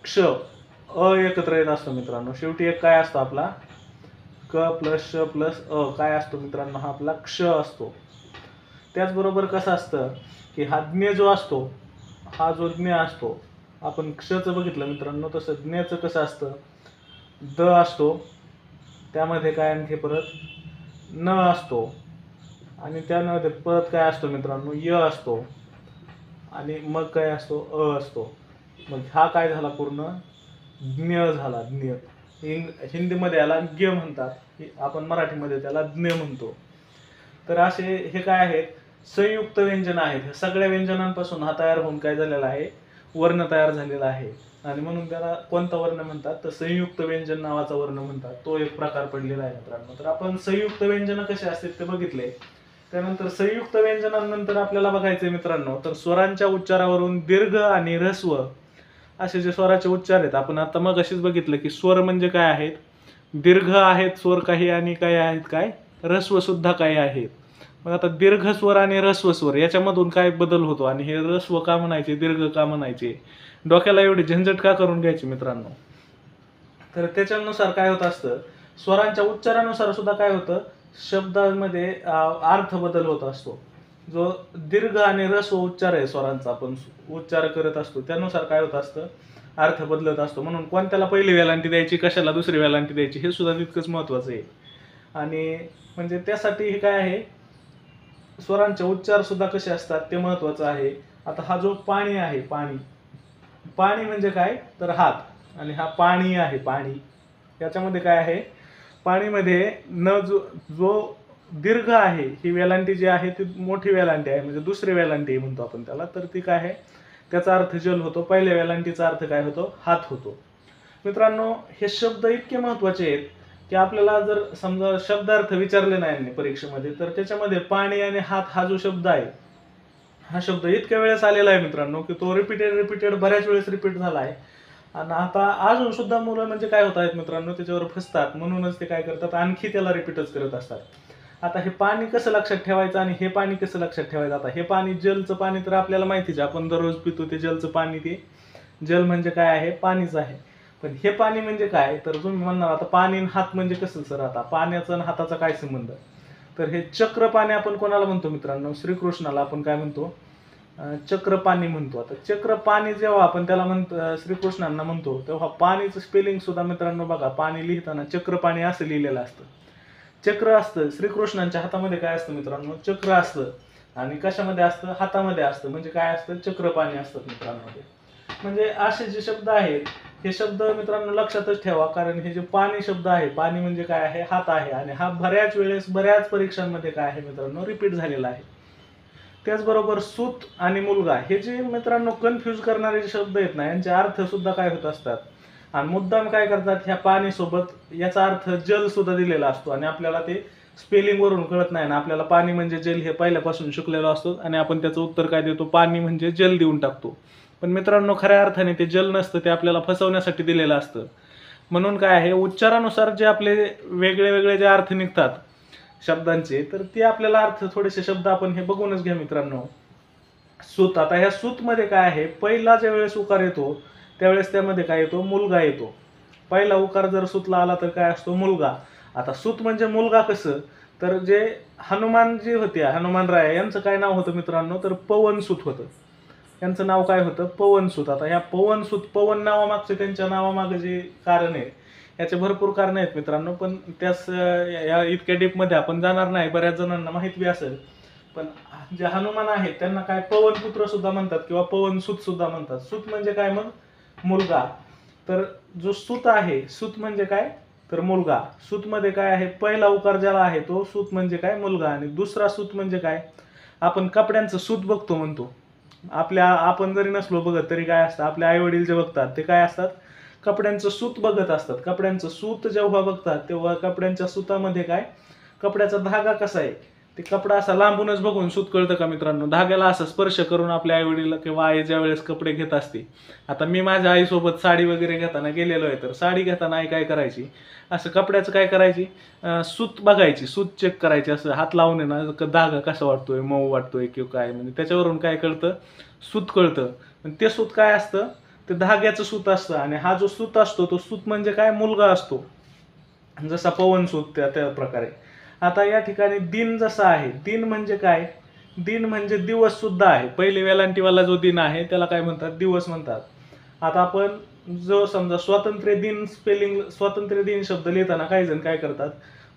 क्ष अ एकत्र येत असतो मित्रांनो. शेवटी एक काय असतो आपला क प्लस श प्लस अ काय असतो मित्रांनो, हा आपला क्ष असतो. त्याचबरोबर कसं असतं की हा ज्ञ जो असतो, हा जो ज्ञ असतो, आपण क्षचं बघितलं मित्रांनो, तसं ज्ञचं कसं असतं, द असतो, त्यामध्ये काय आणखी परत न असतो, आणि त्यामध्ये परत काय असतो मित्रांनो, य असतो, आणि मग काय असतो, अ असतो. मग हा काय झाला, पूर्ण ज्ञ झाला. ज्ञ हिंदीमध्ये याला ज्ञ म्हणतात, आपण मराठीमध्ये त्याला ज्ञ म्हणतो. तर असे हे काय आहेत, संयुक्त व्यंजन आहेत. सगळ्या व्यंजनांपासून हा तयार होऊन काय झालेला आहे, वर्ण तयार झालेला आहे. आणि म्हणून त्याला कोणता वर्ण म्हणतात, तर संयुक्त व्यंजन नावाचा वर्ण म्हणतात. तो एक प्रकार पडलेला आहे मित्रांनो. तर आपण संयुक्त व्यंजन कसे असतात ते बघितले. त्यानंतर संयुक्त व्यंजनानंतर आपल्याला बघायचंय मित्रांनो, तर स्वरांच्या उच्चारावरून दीर्घ आणि ऱ्हस्व असे जे स्वराचे उच्चार आहेत, आपण आता मग अशीच बघितलं की स्वर म्हणजे काय आहेत, दीर्घ आहेत स्वर काही, आणि काय आहेत, काय ऱ्हस्व सुद्धा काही आहेत. मग आता दीर्घ स्वर आणि ऱ्हस्व स्वर याच्यामधून काय बदल होतो, आणि हे ऱ्हस्व का म्हणायचे, दीर्घ का म्हणायचे, डोक्याला एवढी झंझट का करून घ्यायची मित्रांनो. तर त्याच्यानुसार काय होत असतं, स्वरांच्या उच्चारानुसार सुद्धा काय होतं, शब्दांमध्ये अर्थ बदल होत असतो. जो दीर्घ आणि ऱ्हस्व उच्चार आहे स्वरांचा, आपण उच्चार करत असतो, त्यानुसार काय होत असतं, अर्थ बदलत असतो. म्हणून कोणत्याला पहिली वेलांटी द्यायची, कशाला दुसरी वेलांटी द्यायची, हे सुद्धा तितकंच महत्त्वाचं आहे. आणि म्हणजे त्यासाठी हे काय आहे, स्वरांचे उच्चार सुद्धा कसे असतात ते महत्त्वाचं आहे. आता हा जो पाणी आहे, पाणी पाणी म्हणजे काय, तर हात, आणि हा पाणी आहे, पाणी याच्यामध्ये काय आहे, पाणीमध्ये न जो दीर्घ आहे, ही वेलांटी जी आहे ती मोठी वेलांटी आहे, म्हणजे दुसरी वेलांटी म्हणतो आपण त्याला. तर ती काय आहे, त्याचा अर्थ जल होतो. पहिल्या वेलांटीचा अर्थ काय होतो, हात होतो. मित्रांनो हे शब्द इतके महत्त्वाचे आहेत की आपल्याला जर समजा शब्दार्थ विचारले नाही परीक्षेमध्ये, तर त्याच्यामध्ये पाणी आणि हात हा जो शब्द आहे, हा शब्द इतक्या वेळेस आलेला आहे मित्रांनो की तो रिपीटेड बऱ्याच वेळेस रिपीट झाला आहे. आणि आता अजून सुद्धा मुलं म्हणजे काय होत आहेत मित्रांनो, त्याच्यावर फसतात, म्हणूनच ते काय करतात, आणखी त्याला रिपीटच करत असतात. आता हे पाणी कसं लक्षात ठेवायचं आणि हे पाणी कसं लक्षात ठेवायचं? आता हे पाणी जलचं पाणी तर आपल्याला माहितीच आहे, आपण दररोज पितो ते जलचं पाणी. ते जल म्हणजे काय आहे? पाणीच आहे. पण हे पाणी म्हणजे काय? तर तुम्ही म्हणणार आता पाणी आणि हात म्हणजे कसं सर? आता पाण्याचा आणि हाताचा काय संबंध? तर हे चक्र पाणी आपण कोणाला म्हणतो मित्रांनो? श्रीकृष्णाला आपण काय म्हणतो? चक्र पाणी म्हणतो. आता चक्र पाणी जेव्हा आपण त्याला म्हणतो, श्रीकृष्णांना म्हणतो, तेव्हा पाणीचं स्पेलिंग सुद्धा मित्रांनो बघा, पाणी लिहिताना चक्र पाणी असं लिहिलेलं असतं. चक्र असतं श्रीकृष्णांच्या हातामध्ये. काय असतं मित्रांनो? चक्र असतं. आणि कशामध्ये असतं? हातामध्ये असतं. म्हणजे काय असतं? चक्र पाणी असतं मित्रांनो. म्हणजे असे जे शब्द आहेत, हे शब्द मित्रांनो लक्षातच ठेवा, कारण हे जे पाणी शब्द आहे, पाणी म्हणजे काय आहे? हात आहे. आणि हा बऱ्याच वेळेस बऱ्याच परीक्षांमध्ये काय आहे मित्रांनो? रिपीट झालेला आहे. त्याचबरोबर सूत आणि मुलगा हे जे मित्रांनो कन्फ्यूज करणारे जे शब्द आहेत ना, यांचे अर्थ सुद्धा काय होत असतात. आणि मुद्दाम काय करतात, ह्या पाणी सोबत याचा अर्थ जल सुद्धा दिलेला असतो आणि आपल्याला ते स्पेलिंग वरून कळत नाही ना. आपल्याला पाणी म्हणजे जल हे पहिल्यापासून शिकलेलो असतो आणि आपण त्याचं उत्तर काय देतो? पाणी म्हणजे जल देऊन टाकतो. पण मित्रांनो खऱ्या अर्थाने ते जल नसतं, ते आपल्याला फसवण्यासाठी दिलेलं असतं. म्हणून काय आहे, उच्चारानुसार जे आपले वेगळे वेगळे जे अर्थ निघतात शब्दांचे, तर ते आपल्याला अर्थ थोडेसे शब्द आपण हे बघूनच घ्या मित्रांनो. सूत. आता ह्या सूत मध्ये काय आहे? पहिला ज्या वेळेस उकार येतो त्यावेळेस त्यामध्ये काय येतो? मुलगा येतो. पहिला उकार जर सूतला आला तर काय असतो? मुलगा. आता सूत म्हणजे मुलगा कसं? तर जे हनुमान जे होते, हनुमानराय यांचं काय नाव होतं मित्रांनो? तर पवनसूत होतं. त्यांचं नाव काय होतं? पवनसूत. आता ह्या पवनसूत, पवन नावामागचे त्यांच्या नावामागं जे कारण आहे, याचे भरपूर कारण आहेत मित्रांनो, पण त्यास या इतक्या डीपमध्ये आपण जाणार नाही. बऱ्याच जणांना माहित बी असेल. पण जे हनुमान आहेत त्यांना काय पवनपुत्र सुद्धा म्हणतात किंवा पवनसूत सुद्धा म्हणतात. सूत म्हणजे काय मग? मुलगा. तर जो सूत आहे, सूत म्हणजे काय? तर मुलगा. सूत मध्ये काय आहे? पहिला उकार ज्याला आहे तो सूत म्हणजे काय? मुलगा. आणि दुसरा सूत म्हणजे काय? आपण कपड्यांचं सूत बघतो म्हणतो. आपण जरी नसलो बघत तरी काय असतं? आपले आई वडील जे बघतात ते काय असतात? कपड्यांचं सूत बघत असतात. कपड्यांचं सूत जेव्हा बघतात तेव्हा कपड्यांच्या सुतामध्ये काय? कपड्याचा धागा कसा आहे ते कपडा असा लांबूनच बघून सूत कळतं का मित्रांनो? धाग्याला असा स्पर्श करून आपल्या आई वडील किंवा आई ज्या वेळेस कपडे घेत असते. आता मी माझ्या आईसोबत साडी वगैरे घेताना गेलेलो आहे, तर साडी घेताना आई काय करायची? असं कपड्याचं काय करायची? सूत बघायची, सूत चेक करायची, असं हात लावून आहे ना, धागा कसा वाटतोय, मऊ वाटतोय किंवा काय, म्हणजे त्याच्यावरून काय कळतं? सूत कळतं. ते सूत काय असतं? ते धाग्याचं सूत असतं. आणि हा जो सूत असतो तो सूत म्हणजे काय? मुलगा असतो. जसा पवन सूत त्या प्रकारे. आता या ठिकाणी दिन जसा आहे, दिन म्हणजे काय? दिन म्हणजे दिवस सुद्धा आहे. पहिले वेलांटीवाला जो दिन आहे त्याला काय म्हणतात? दिवस म्हणतात. आता आपण जो समजा स्वातंत्र्य दिन स्पेलिंग, स्वातंत्र्य दिन शब्द लिहिताना काही जण काय करतात?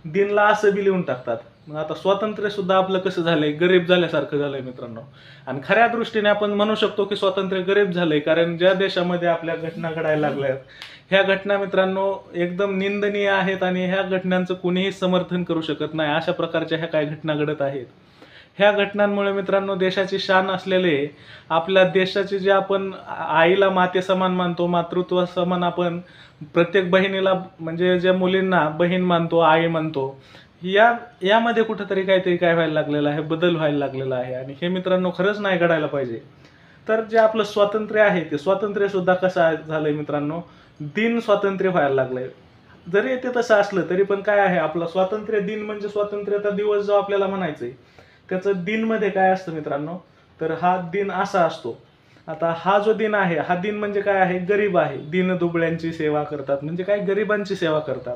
दिनला असं बी लिहून टाकतात. मग आता स्वातंत्र्य सुद्धा आपलं कसं झालंय? गरीब झाल्यासारखं झालंय मित्रांनो. आणि खऱ्या दृष्टीने आपण म्हणू शकतो की स्वातंत्र्य गरीब झालंय, कारण ज्या देशामध्ये आपल्या घटना घडायला लागल्यात, ह्या घटना मित्रांनो एकदम निंदनीय आहेत आणि ह्या घटनांचं कुणीही समर्थन करू शकत नाही. अशा प्रकारच्या ह्या काही घटना घडत आहेत. ह्या घटनांमुळे मित्रांनो देशाची शान असलेले, आपल्या देशाचे जे आपण आईला माते समान मानतो, मातृत्व समान आपण प्रत्येक बहिणीला, म्हणजे ज्या मुलींना बहीण मानतो, आई मानतो, यामध्ये कुठंतरी काहीतरी काय व्हायला लागलेलं आहे? बदल व्हायला लागलेला आहे. आणि हे मित्रांनो खरंच नाही घडायला पाहिजे. तर जे आपलं स्वातंत्र्य आहे ते स्वातंत्र्य सुद्धा कसं झालंय मित्रांनो? दिन स्वातंत्र्य व्हायला लागलंय. जरी ते तसं असलं तरी पण काय आहे? आपलं स्वातंत्र्य दिन म्हणजे स्वातंत्र्याचा दिवस जो आपल्याला म्हणायचंय, त्याचं दिन मध्ये काय असतं मित्रांनो? तर हा दिन असा असतो. आता हा जो दिन आहे, हा दिन म्हणजे काय आहे? गरीब आहे. दिन दुबळ्यांची सेवा करतात, म्हणजे काय? गरिबांची सेवा करतात.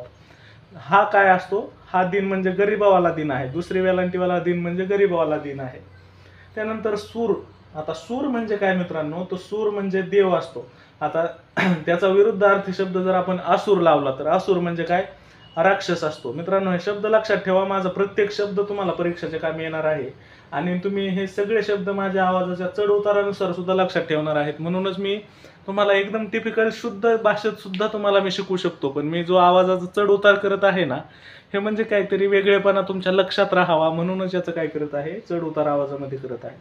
हा काय असतो? हा दिन म्हणजे गरीबावाला दिन आहे. दुसरी वेलांटीवाला दिन म्हणजे गरीबावाला दिन आहे. त्यानंतर सूर. आता सूर म्हणजे काय मित्रांनो? तो सूर म्हणजे देव असतो. आता त्याचा विरुद्धार्थी शब्द जर आपण असुर लावला तर असुर म्हणजे काय? राक्षस असतो. मित्रांनो हे शब्द लक्षात ठेवा. माझा प्रत्येक शब्द तुम्हाला परीक्षेच्या कामी येणार आहे आणि तुम्ही हे सगळे शब्द माझ्या आवाजाच्या चढ उतारानुसार सुद्धा लक्षात ठेवणार आहेत. म्हणूनच मी तुम्हाला एकदम टिपिकल शुद्ध भाषेत सुद्धा तुम्हाला मी शिकवू शकतो. पण मी जो आवाजाचा चढ उतार करत आहे ना, हे म्हणजे काहीतरी वेगळेपणा तुमच्या लक्षात राहावा म्हणूनच याचं काय करत आहे? चढ उतार आवाजामध्ये करत आहे.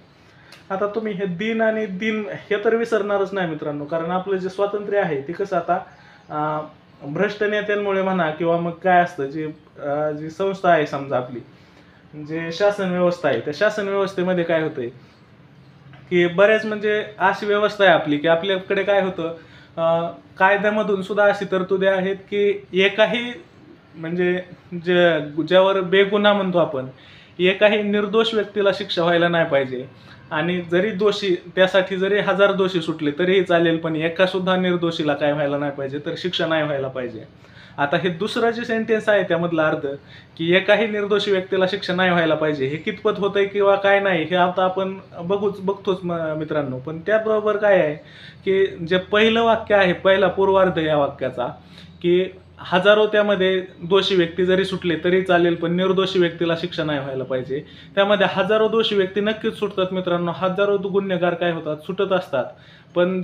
आता तुम्ही हे दिन आणि दिन हे तर विसरणारच नाही मित्रांनो, कारण आपलं जे स्वातंत्र्य आहे ते कसं आता भ्रष्ट नेत्यांमुळे म्हणा किंवा मग काय असतं, जी संस्था आहे समजा आपली, जे शासन व्यवस्था आहे, त्या शासन व्यवस्थेमध्ये काय होतंय की बऱ्याच म्हणजे अशी व्यवस्था आहे आपली की आपल्याकडे काय होतं, कायद्यामधून सुद्धा अशी तरतुदी आहेत की एकाही म्हणजे ज्यावर बेगुन्हा म्हणतो आपण, एकाही निर्दोष व्यक्तीला शिक्षा व्हायला नाही पाहिजे. आणि जरी दोषी त्यासाठी जरी 1000 दोषी सुटले तरीही चालेल, पण एका सुद्धा निर्दोषीला काय व्हायला नाही पाहिजे, तर शिक्षा नाही व्हायला पाहिजे. आता हे दुसरं जे सेंटेन्स आहे त्यामधला अर्थ की एकाही निर्दोषी व्यक्तीला शिक्षा नाही व्हायला पाहिजे, हे कितपत होतंय किंवा काय नाही हे आता आपण बघतोच मित्रांनो. पण त्याबरोबर काय आहे की जे पहिलं वाक्य आहे, पहिला पूर्वार्ध या वाक्याचा, की हजारो त्यामध्ये दोषी व्यक्ती जरी सुटले तरी चालेल, पण निर्दोषी व्यक्तीला शिक्षा नाही व्हायला पाहिजे. त्यामध्ये हजारो दोषी व्यक्ती नक्कीच सुटतात मित्रांनो, हजारो गुन्हेगार काय होतात, सुटत असतात. पण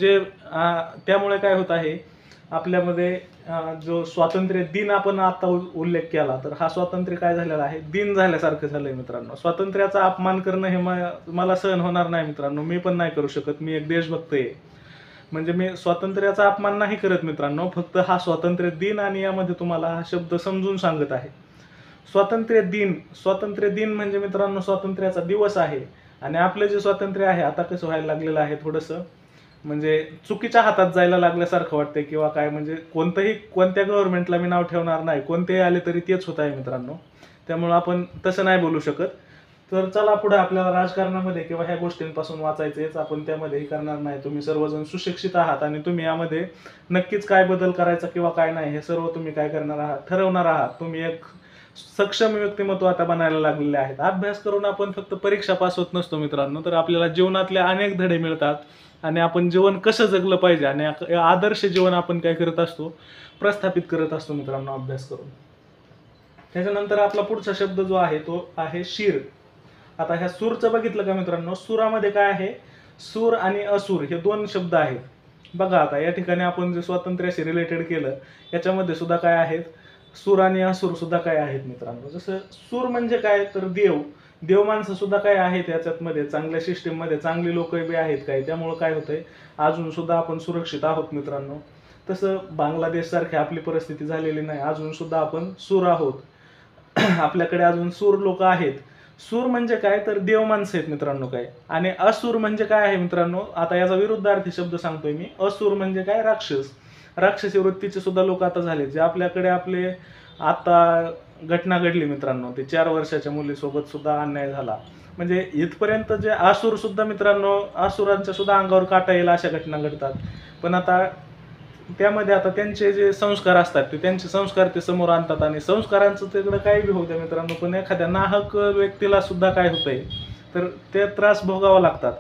त्यामुळे काय होत आहे आपल्यामध्ये जो स्वातंत्र्य दिन आपण आता उल्लेख केला, तर हा स्वातंत्र्य काय झालेला आहे, दिन झाल्यासारखं झालंय मित्रांनो. स्वातंत्र्याचा अपमान करणं हे मला सहन होणार नाही मित्रांनो, मी पण नाही करू शकत. मी एक देशभक्त आहे, म्हणजे मी स्वातंत्र्याचा अपमान नाही करत मित्रांनो, फक्त हा स्वातंत्र्य दिन आणि यामध्ये तुम्हाला हा शब्द समजून सांगत आहे. स्वातंत्र्य दिन म्हणजे मित्रांनो स्वातंत्र्याचा दिवस आहे. आणि आपलं जे स्वातंत्र्य आहे आता कसं व्हायला लागलेलं आहे, थोडंसं म्हणजे चुकीच्या हातात जायला लागल्यासारखं वाटतंय किंवा काय, म्हणजे कोणत्या गव्हर्नमेंटला मी नाव ठेवणार नाही, कोणतेही आले तरी तेच होत आहे मित्रांनो. त्यामुळं आपण तसं नाही बोलू शकत. तर चला पुढे आपल्याला राजकारणामध्ये किंवा ह्या गोष्टींपासून वाचायचंच, आपण त्यामध्येही करणार नाही. तुम्ही सर्वजण सुशिक्षित आहात आणि तुम्ही यामध्ये नक्कीच काय बदल करायचा किंवा काय नाही हे सर्व तुम्ही काय करणार आहात, ठरवणार आहात. तुम्ही एक सक्षम व्यक्तिमत्व आता बनायला लागलेले आहेत. अभ्यास करून आपण फक्त परीक्षा पास होत नसतो मित्रांनो, तर आपल्याला जीवनातले अनेक धडे मिळतात आणि आपण जीवन कसं जगलं पाहिजे आणि आदर्श जीवन आपण काय करत असतो, प्रस्थापित करत असतो मित्रांनो अभ्यास करून. त्याच्यानंतर आपला पुढचा शब्द जो आहे तो आहे शिर. आता ह्या सूरचं बघितलं का मित्रांनो, सुरामध्ये काय आहे, सूर आणि असूर हे दोन शब्द आहेत. बघा आता या ठिकाणी आपण जे स्वातंत्र्याशी रिलेटेड केलं याच्यामध्ये सुद्धा काय आहेत, सूर आणि असूर सुद्धा काय आहेत मित्रांनो. जसं सूर म्हणजे काय, तर देव माणसं सुद्धा काय आहेत याच्यामध्ये, चांगल्या सिस्टीममध्ये चांगली लोक बी आहेत काय, त्यामुळं काय होतंय अजून सुद्धा आपण सुरक्षित आहोत मित्रांनो. तसं बांगलादेश सारखी आपली परिस्थिती झालेली नाही, अजून सुद्धा आपण सूर आहोत. आपल्याकडे अजून सूर लोक आहेत. सूर म्हणजे काय, तर देव माणसं आहेत मित्रांनो काय. आणि असूर म्हणजे काय आहे मित्रांनो, आता याचा विरुद्धार्थी शब्द सांगतोय मी. असूर म्हणजे काय, राक्षसी वृत्तीचे सुद्धा लोक आता झाले. जे आपल्याकडे आता घटना घडली मित्रांनो, ते 4 वर्षाच्या मुलीसोबत सुद्धा अन्याय झाला. म्हणजे इथपर्यंत जे आसूर सुद्धा मित्रांनो, आसुरांच्या सुद्धा अंगावर काटा येईल अशा घटना घडतात. पण आता त्यामध्ये आता त्यांचे जे संस्कार असतात ते त्यांचे संस्कार ते समोर आणतात आणि संस्कारांचं तिकडं काही बी होतं मित्रांनो. पण एखाद्या नाहक व्यक्तीला सुद्धा काय होतंय, तर ते त्रास भोगावा लागतात.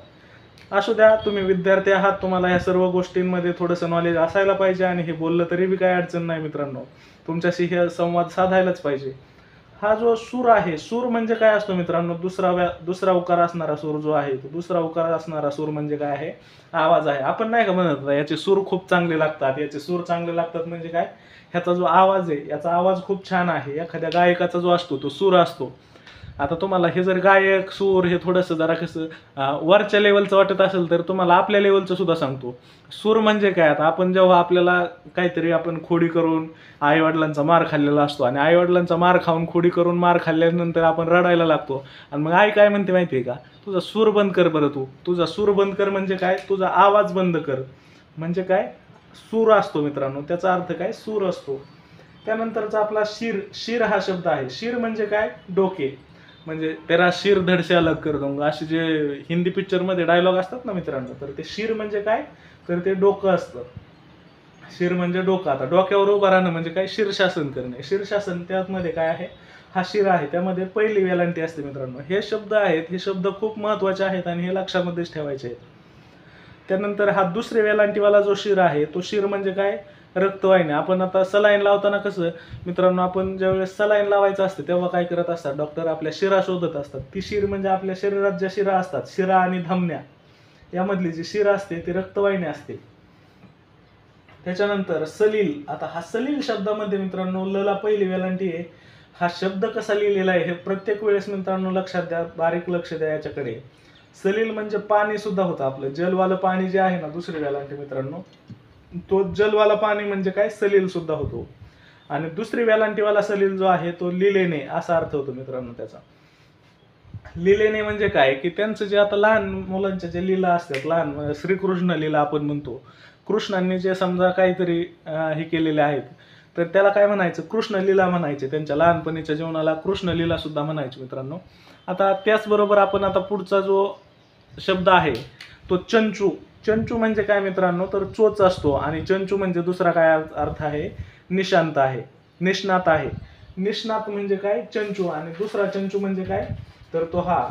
असू द्या, तुम्ही विद्यार्थी आहात, तुम्हाला ह्या सर्व गोष्टींमध्ये थोडंसं नॉलेज असायला पाहिजे आणि हे बोललं तरी बी काही अडचण नाही मित्रांनो. तुमच्याशी हे संवाद साधायलाच पाहिजे. हा जो सूर आहे, सूर म्हणजे काय असतो मित्रांनो, दुसरा उकार असणारा सूर जो आहे, तो दुसरा उकार असणारा सूर म्हणजे काय आहे, आवाज आहे. आपण नाही का म्हणत याचे सूर खूप चांगले लागतात, याचे सूर चांगले लागतात म्हणजे काय, ह्याचा जो आवाज आहे याचा आवाज खूप छान आहे. एखाद्या गायकाचा जो असतो तो सूर असतो. आता तुम्हाला हे जर गायक सूर हे थोडंसं जरा कसं वरच्या लेवलचं वाटत असेल तर तुम्हाला आपल्या लेवलचं सुद्धा सांगतो. सूर म्हणजे काय, आता आपण जेव्हा आपल्याला काहीतरी आपण खोडी करून आईवडिलांचा मार खाल्लेला असतो आणि आईवडिलांचा मार खाऊन खोडी करून मार खाल्ल्यानंतर आपण रडायला लागतो आणि मग आई काय म्हणते माहिती आहे का, तुझा सूर बंद कर बरं, तुझा सूर बंद कर म्हणजे काय, तुझा आवाज बंद कर म्हणजे काय, सूर असतो मित्रांनो. त्याचा अर्थ काय, सूर असतो. त्यानंतरचा आपला शिर हा शब्द आहे. शिर म्हणजे काय, डोके. म्हणजे तेरा शिर धड से अलग कर दूंगा असे जे हिंदी पिक्चरमध्ये डायलॉग असतात ना मित्रांनो, तर ते शिर म्हणजे काय, तर ते डोकं असतं. शिर म्हणजे डोकं. आता डोक्यावर उभं राहणं म्हणजे काय, शीर्षासन करणे. शीर्षासन त्यामध्ये काय आहे, हा शिर आहे. त्यामध्ये पहिली वेलांटी असते मित्रांनो. हे शब्द आहेत, हे शब्द खूप महत्त्वाचे आहेत आणि हे लक्षामध्येच ठेवायचे आहेत. त्यानंतर हा दुसरे वेलांटीवाला जो शिर आहे, तो शिर म्हणजे काय, रक्तवाहिन्या. आपण आता सलाईन लावताना कसं मित्रांनो, आपण ज्यावेळेस सलाईन लावायचं असतं तेव्हा काय करत असतात डॉक्टर, आपल्या शिरा शोधत असतात. ती शिर म्हणजे आपल्या शरीरात ज्या शिरा असतात, शिरा आणि धमन्या यामधली जी शिर असते ती रक्तवाहिनी असते. त्याच्यानंतर सलील. आता हा सलील शब्दामध्ये मित्रांनो लला पहिली वेलांटी आहे. हा शब्द कसा लिहिलेला आहे हे प्रत्येक वेळेस मित्रांनो लक्षात द्या, बारीक लक्ष द्या याच्याकडे. सलील म्हणजे पाणी सुद्धा होतं आपलं, जलवालं पाणी जे आहे ना, दुसरी वेलांटी मित्रांनो, तो जलवाला पाणी म्हणजे काय, सलील सुद्धा होतो. आणि दुसरी वेलांटीवाला सलील जो आहे तो लिलेने असा अर्थ होतो मित्रांनो त्याचा. लिलेने म्हणजे काय, की त्यांचं जे आता लहान मुलांच्या जे लीला असतात, लहान श्रीकृष्ण लीला आपण म्हणतो, कृष्णांनी जे समजा काहीतरी हे केलेले आहेत तर त्याला काय म्हणायचं, कृष्णलीला म्हणायचे. त्यांच्या लहानपणीच्या जीवनाला कृष्णलीला सुद्धा म्हणायचे मित्रांनो. आता त्याचबरोबर आपण आता पुढचा जो शब्द आहे तो चंचू. चंचू म्हणजे काय मित्रांनो, तर चोच असतो. आणि चंचू म्हणजे दुसरा काय अर्थ आहे, निशांत आहे, निष्णात आहे. निष्णात म्हणजे काय, चंचू. आणि दुसरा चंचू म्हणजे काय, तर तो हा.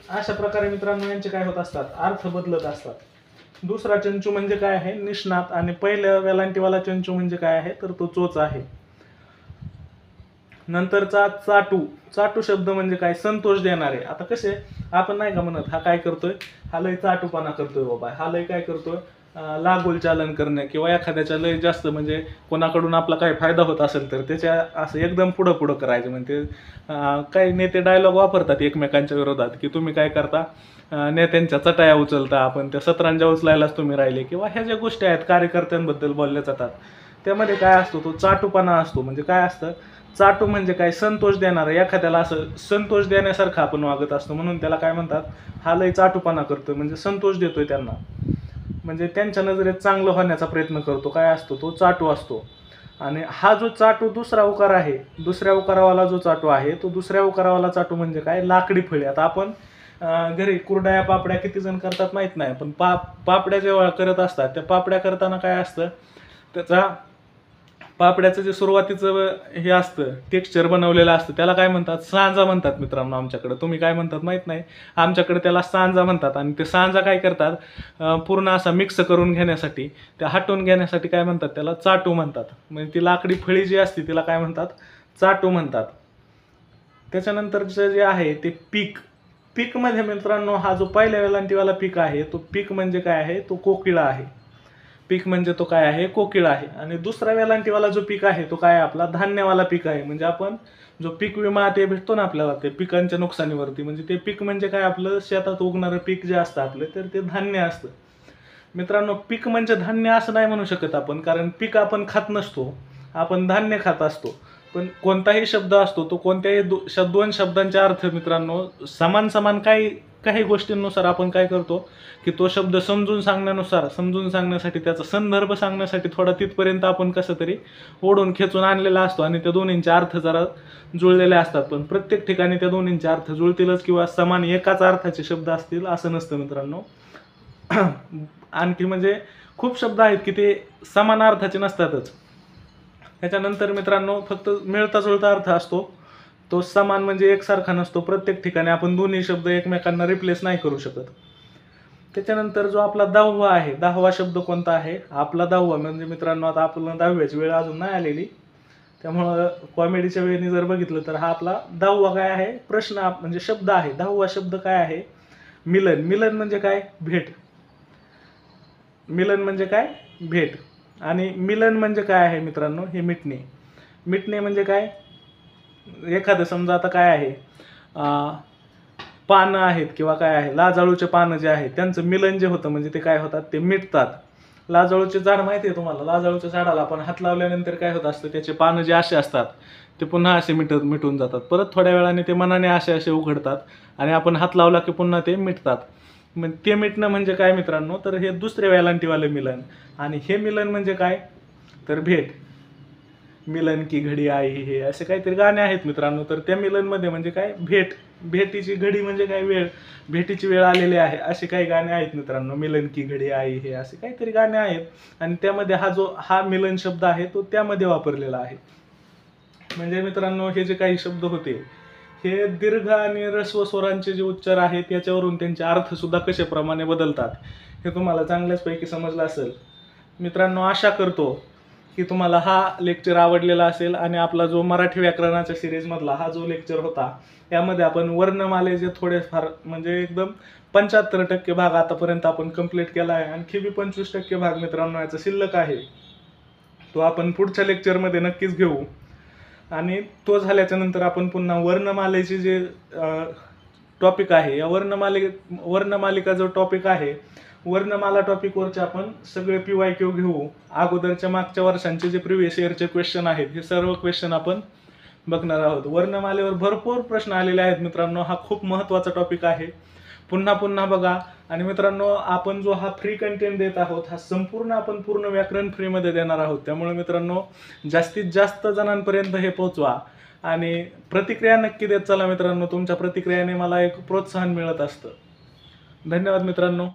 अशा प्रकारे मित्रांनो यांचे काय होत असतात, अर्थ बदलत असतात. दुसरा चंचू म्हणजे काय आहे, निष्णात. आणि पहिल्या वेलांटीवाला चंचू म्हणजे काय आहे, तर तो चोच आहे. नंतरचा चाटू. चाटू शब्द म्हणजे काय, संतोष देणारे. आता कसे आपण नाही का म्हणत, हा काय करतोय, हा लय चाटूपणा करतोय बाबा, हा लय काय करतोय, लागोल चालन करणं, किंवा एखाद्याच्या लय जास्त म्हणजे कोणाकडून आपला काही फायदा होत असेल तर त्याच्या असं एकदम पुढं पुढं करायचं. म्हणजे काही नेते डायलॉग वापरतात एकमेकांच्या विरोधात, की तुम्ही काय करता, नेत्यांच्या चटाया उचलता, आपण त्या सतरांच्या उचलायलाच तुम्ही राहिले, किंवा ह्या ज्या गोष्टी आहेत कार्यकर्त्यांबद्दल बोलल्या जातात त्यामध्ये काय असतो, तो चाटूपणा असतो. म्हणजे काय असतं, चाटू म्हणजे काय, संतोष देणारं. एखाद्याला असं संतोष देण्यासारखं आपण वागत असतो, म्हणून त्याला काय म्हणतात, हा लय चाटूपणा करतोय, म्हणजे संतोष देतोय त्यांना, म्हणजे त्यांच्या नजरेत चांगलं होण्याचा प्रयत्न करतो. काय असतो, तो चाटू असतो. आणि हा जो चाटू दुसरा उकार आहे, दुसऱ्या उकारावाला जो चाटू आहे, तो दुसऱ्या उकारावाला चाटू म्हणजे काय, लाकडी फळी. आता आपण घरी कुरड्या पापड्या किती जण करतात माहीत नाही, पण पापड्या जेव्हा करत असतात, त्या पापड्या करताना काय असतं, त्याचा पापड्याचं जे सुरुवातीचं हे असतं, टेक्स्चर बनवलेलं असतं, त्याला काय म्हणतात, सांजा म्हणतात मित्रांनो आमच्याकडे. तुम्ही काय म्हणतात माहीत नाही, आमच्याकडे त्याला सांजा म्हणतात. आणि ते सांजा काय करतात, पूर्ण असा मिक्स करून घेण्यासाठी, त्या हटवून घेण्यासाठी काय म्हणतात, त्याला चाटू म्हणतात. म्हणजे ती लाकडी फळी जी असते तिला काय म्हणतात, चाटू म्हणतात. त्याच्यानंतरचं जे आहे ते पीक. पीकमध्ये मित्रांनो हा जो पहिल्या वेलांटीवाला पीक आहे, तो पीक म्हणजे काय आहे, तो कोकिळा आहे. पीक म्हणजे तो काय आहे, कोकिळा आहे. आणि दुसरा वेलांटीवाला जो पीक आहे तो काय, आपला धान्यवाला पीक आहे. म्हणजे आपण जो पीक विमा ते भेटतो ना आपल्याला, ते पिकांच्या नुकसानीवरती, म्हणजे ते पीक म्हणजे काय, आपलं शेतात उगणारं पीक जे असतं आपलं, तर ते धान्य असतं. मित्रांनो, पीक म्हणजे धान्य असं नाही म्हणू शकत आपण, कारण पीक आपण खात नसतो, आपण धान्य खात असतो. पण कोणताही शब्द असतो तो कोणत्याही दोन शब्दांचे अर्थ मित्रांनो समान समान काही गोष्टींनुसार आपण काय करतो, की तो शब्द समजून सांगण्यासाठी त्याचा संदर्भ सांगण्यासाठी थोडा तिथपर्यंत आपण कसं तरी ओढून खेचून आणलेला असतो, आणि त्या दोन्हींचे अर्थ जरा जुळलेले असतात. पण प्रत्येक ठिकाणी त्या दोन्हींचे अर्थ जुळतीलच किंवा समान एकाच अर्थाचे शब्द असतील असं नसतं मित्रांनो. आणखी म्हणजे खूप शब्द आहेत की ते समान अर्थाचे नसतातच. त्याच्यानंतर मित्रांनो फक्त मिळता जुळता अर्थ असतो, तो समान म्हणजे एकसारखा नसतो. प्रत्येक ठिकाणी आपण दोन्ही शब्द एकमेकांना रिप्लेस नाही करू शकत. त्याच्यानंतर जो आपला 10वा आहे, 10वा शब्द कोणता आहे, आपला 10वा म्हणजे मित्रांनो आता आपल्याला 10व्याची वेळ अजून नाही आलेली, त्यामुळं कॉमेडीच्या वेळेने जर बघितलं तर हा आपला 10वा काय आहे, प्रश्न म्हणजे शब्द आहे. 10वा शब्द काय आहे, मिलन. मिलन म्हणजे काय, भेट. मिलन म्हणजे काय, भेट. आणि मिलन म्हणजे काय आहे मित्रांनो, हे मिटणे. मिटणे म्हणजे काय, एखादं समजा आता काय आहे, पानं आहेत किंवा काय आहे, लाजाळूचे पानं जे आहेत त्यांचं मिलन जे होतं म्हणजे ते काय होतात, ते मिटतात. लाजाळूचे झाड माहिती आहे तुम्हाला, लाजाळूच्या झाडाला आपण हात लावल्यानंतर काय होत असतं, त्याचे पानं जे असे असतात ते पुन्हा असे मिटून जातात. परत थोड्या वेळाने ते मनाने असे उघडतात आणि आपण हात लावला की पुन्हा ते मिटतात. मग ते मिटणं म्हणजे काय मित्रांनो, तर हे दुसऱ्या वेलांटीवाले मिलन. आणि हे मिलन म्हणजे काय, तर भेट. मिलन की घडी आई, हे असे काहीतरी गाणे आहेत मित्रांनो. तर त्या मिलनमध्ये म्हणजे काय, भेटीची घडी म्हणजे काय, वेळ, भेटीची वेळ आलेली आहे, असे काही गाणे आहेत मित्रांनो. मिलन की घडी आई, हे असे काहीतरी गाणे आहेत. आणि त्यामध्ये हा मिलन शब्द आहे तो त्यामध्ये वापरलेला आहे. म्हणजे मित्रांनो हे जे काही शब्द होते हे दीर्घ आणि ऱ्हस्व स्वरांचे जे उच्चार आहेत याच्यावरून त्यांचे अर्थ सुद्धा कशाप्रमाणे बदलतात हे तुम्हाला चांगल्याचपैकी समजलं असेल. मित्रांनो आशा करतो की तुम्हाला हा लेक्चर आवडलेला असेल. आणि आपला जो मराठी व्याकरणाच्या सिरीजमधला हा जो लेक्चर होता यामध्ये आपण वर्णमालेचे थोडेफार म्हणजे एकदम 75% भाग आतापर्यंत आपण कंप्लीट केला आहे. आणखी बी 25% भाग मित्रांनो याचा शिल्लक आहे, तो आपण पुढच्या लेक्चरमध्ये नक्कीच घेऊ. आणि तो झाल्याच्या नंतर आपण पुन्हा वर्णमालेचे जे टॉपिक आहे, या वर्णमालिका जो टॉपिक आहे, वर्णमाला टॉपिकवरचे आपण सगळे PYQ घेऊ. अगोदरच्या मागच्या वर्षांचे जे प्रिव्हियस इयरचे क्वेश्चन आहेत हे सर्व क्वेश्चन आपण बघणार आहोत. वर्णमालेवर भरपूर प्रश्न आलेले आहेत मित्रांनो. हा खूप महत्त्वाचा टॉपिक आहे. पुन्हा पुन्हा बघा. आणि मित्रांनो, आपण जो हा फ्री कंटेंट देत आहोत हा संपूर्ण आपण पूर्ण व्याकरण फ्रीमध्ये देणार आहोत. त्यामुळे मित्रांनो, जास्तीत जास्त जणांपर्यंत हे पोहोचवा आणि प्रतिक्रिया नक्की देत चला मित्रांनो. तुमच्या प्रतिक्रियाने मला एक प्रोत्साहन मिळत असतं. धन्यवाद मित्रांनो.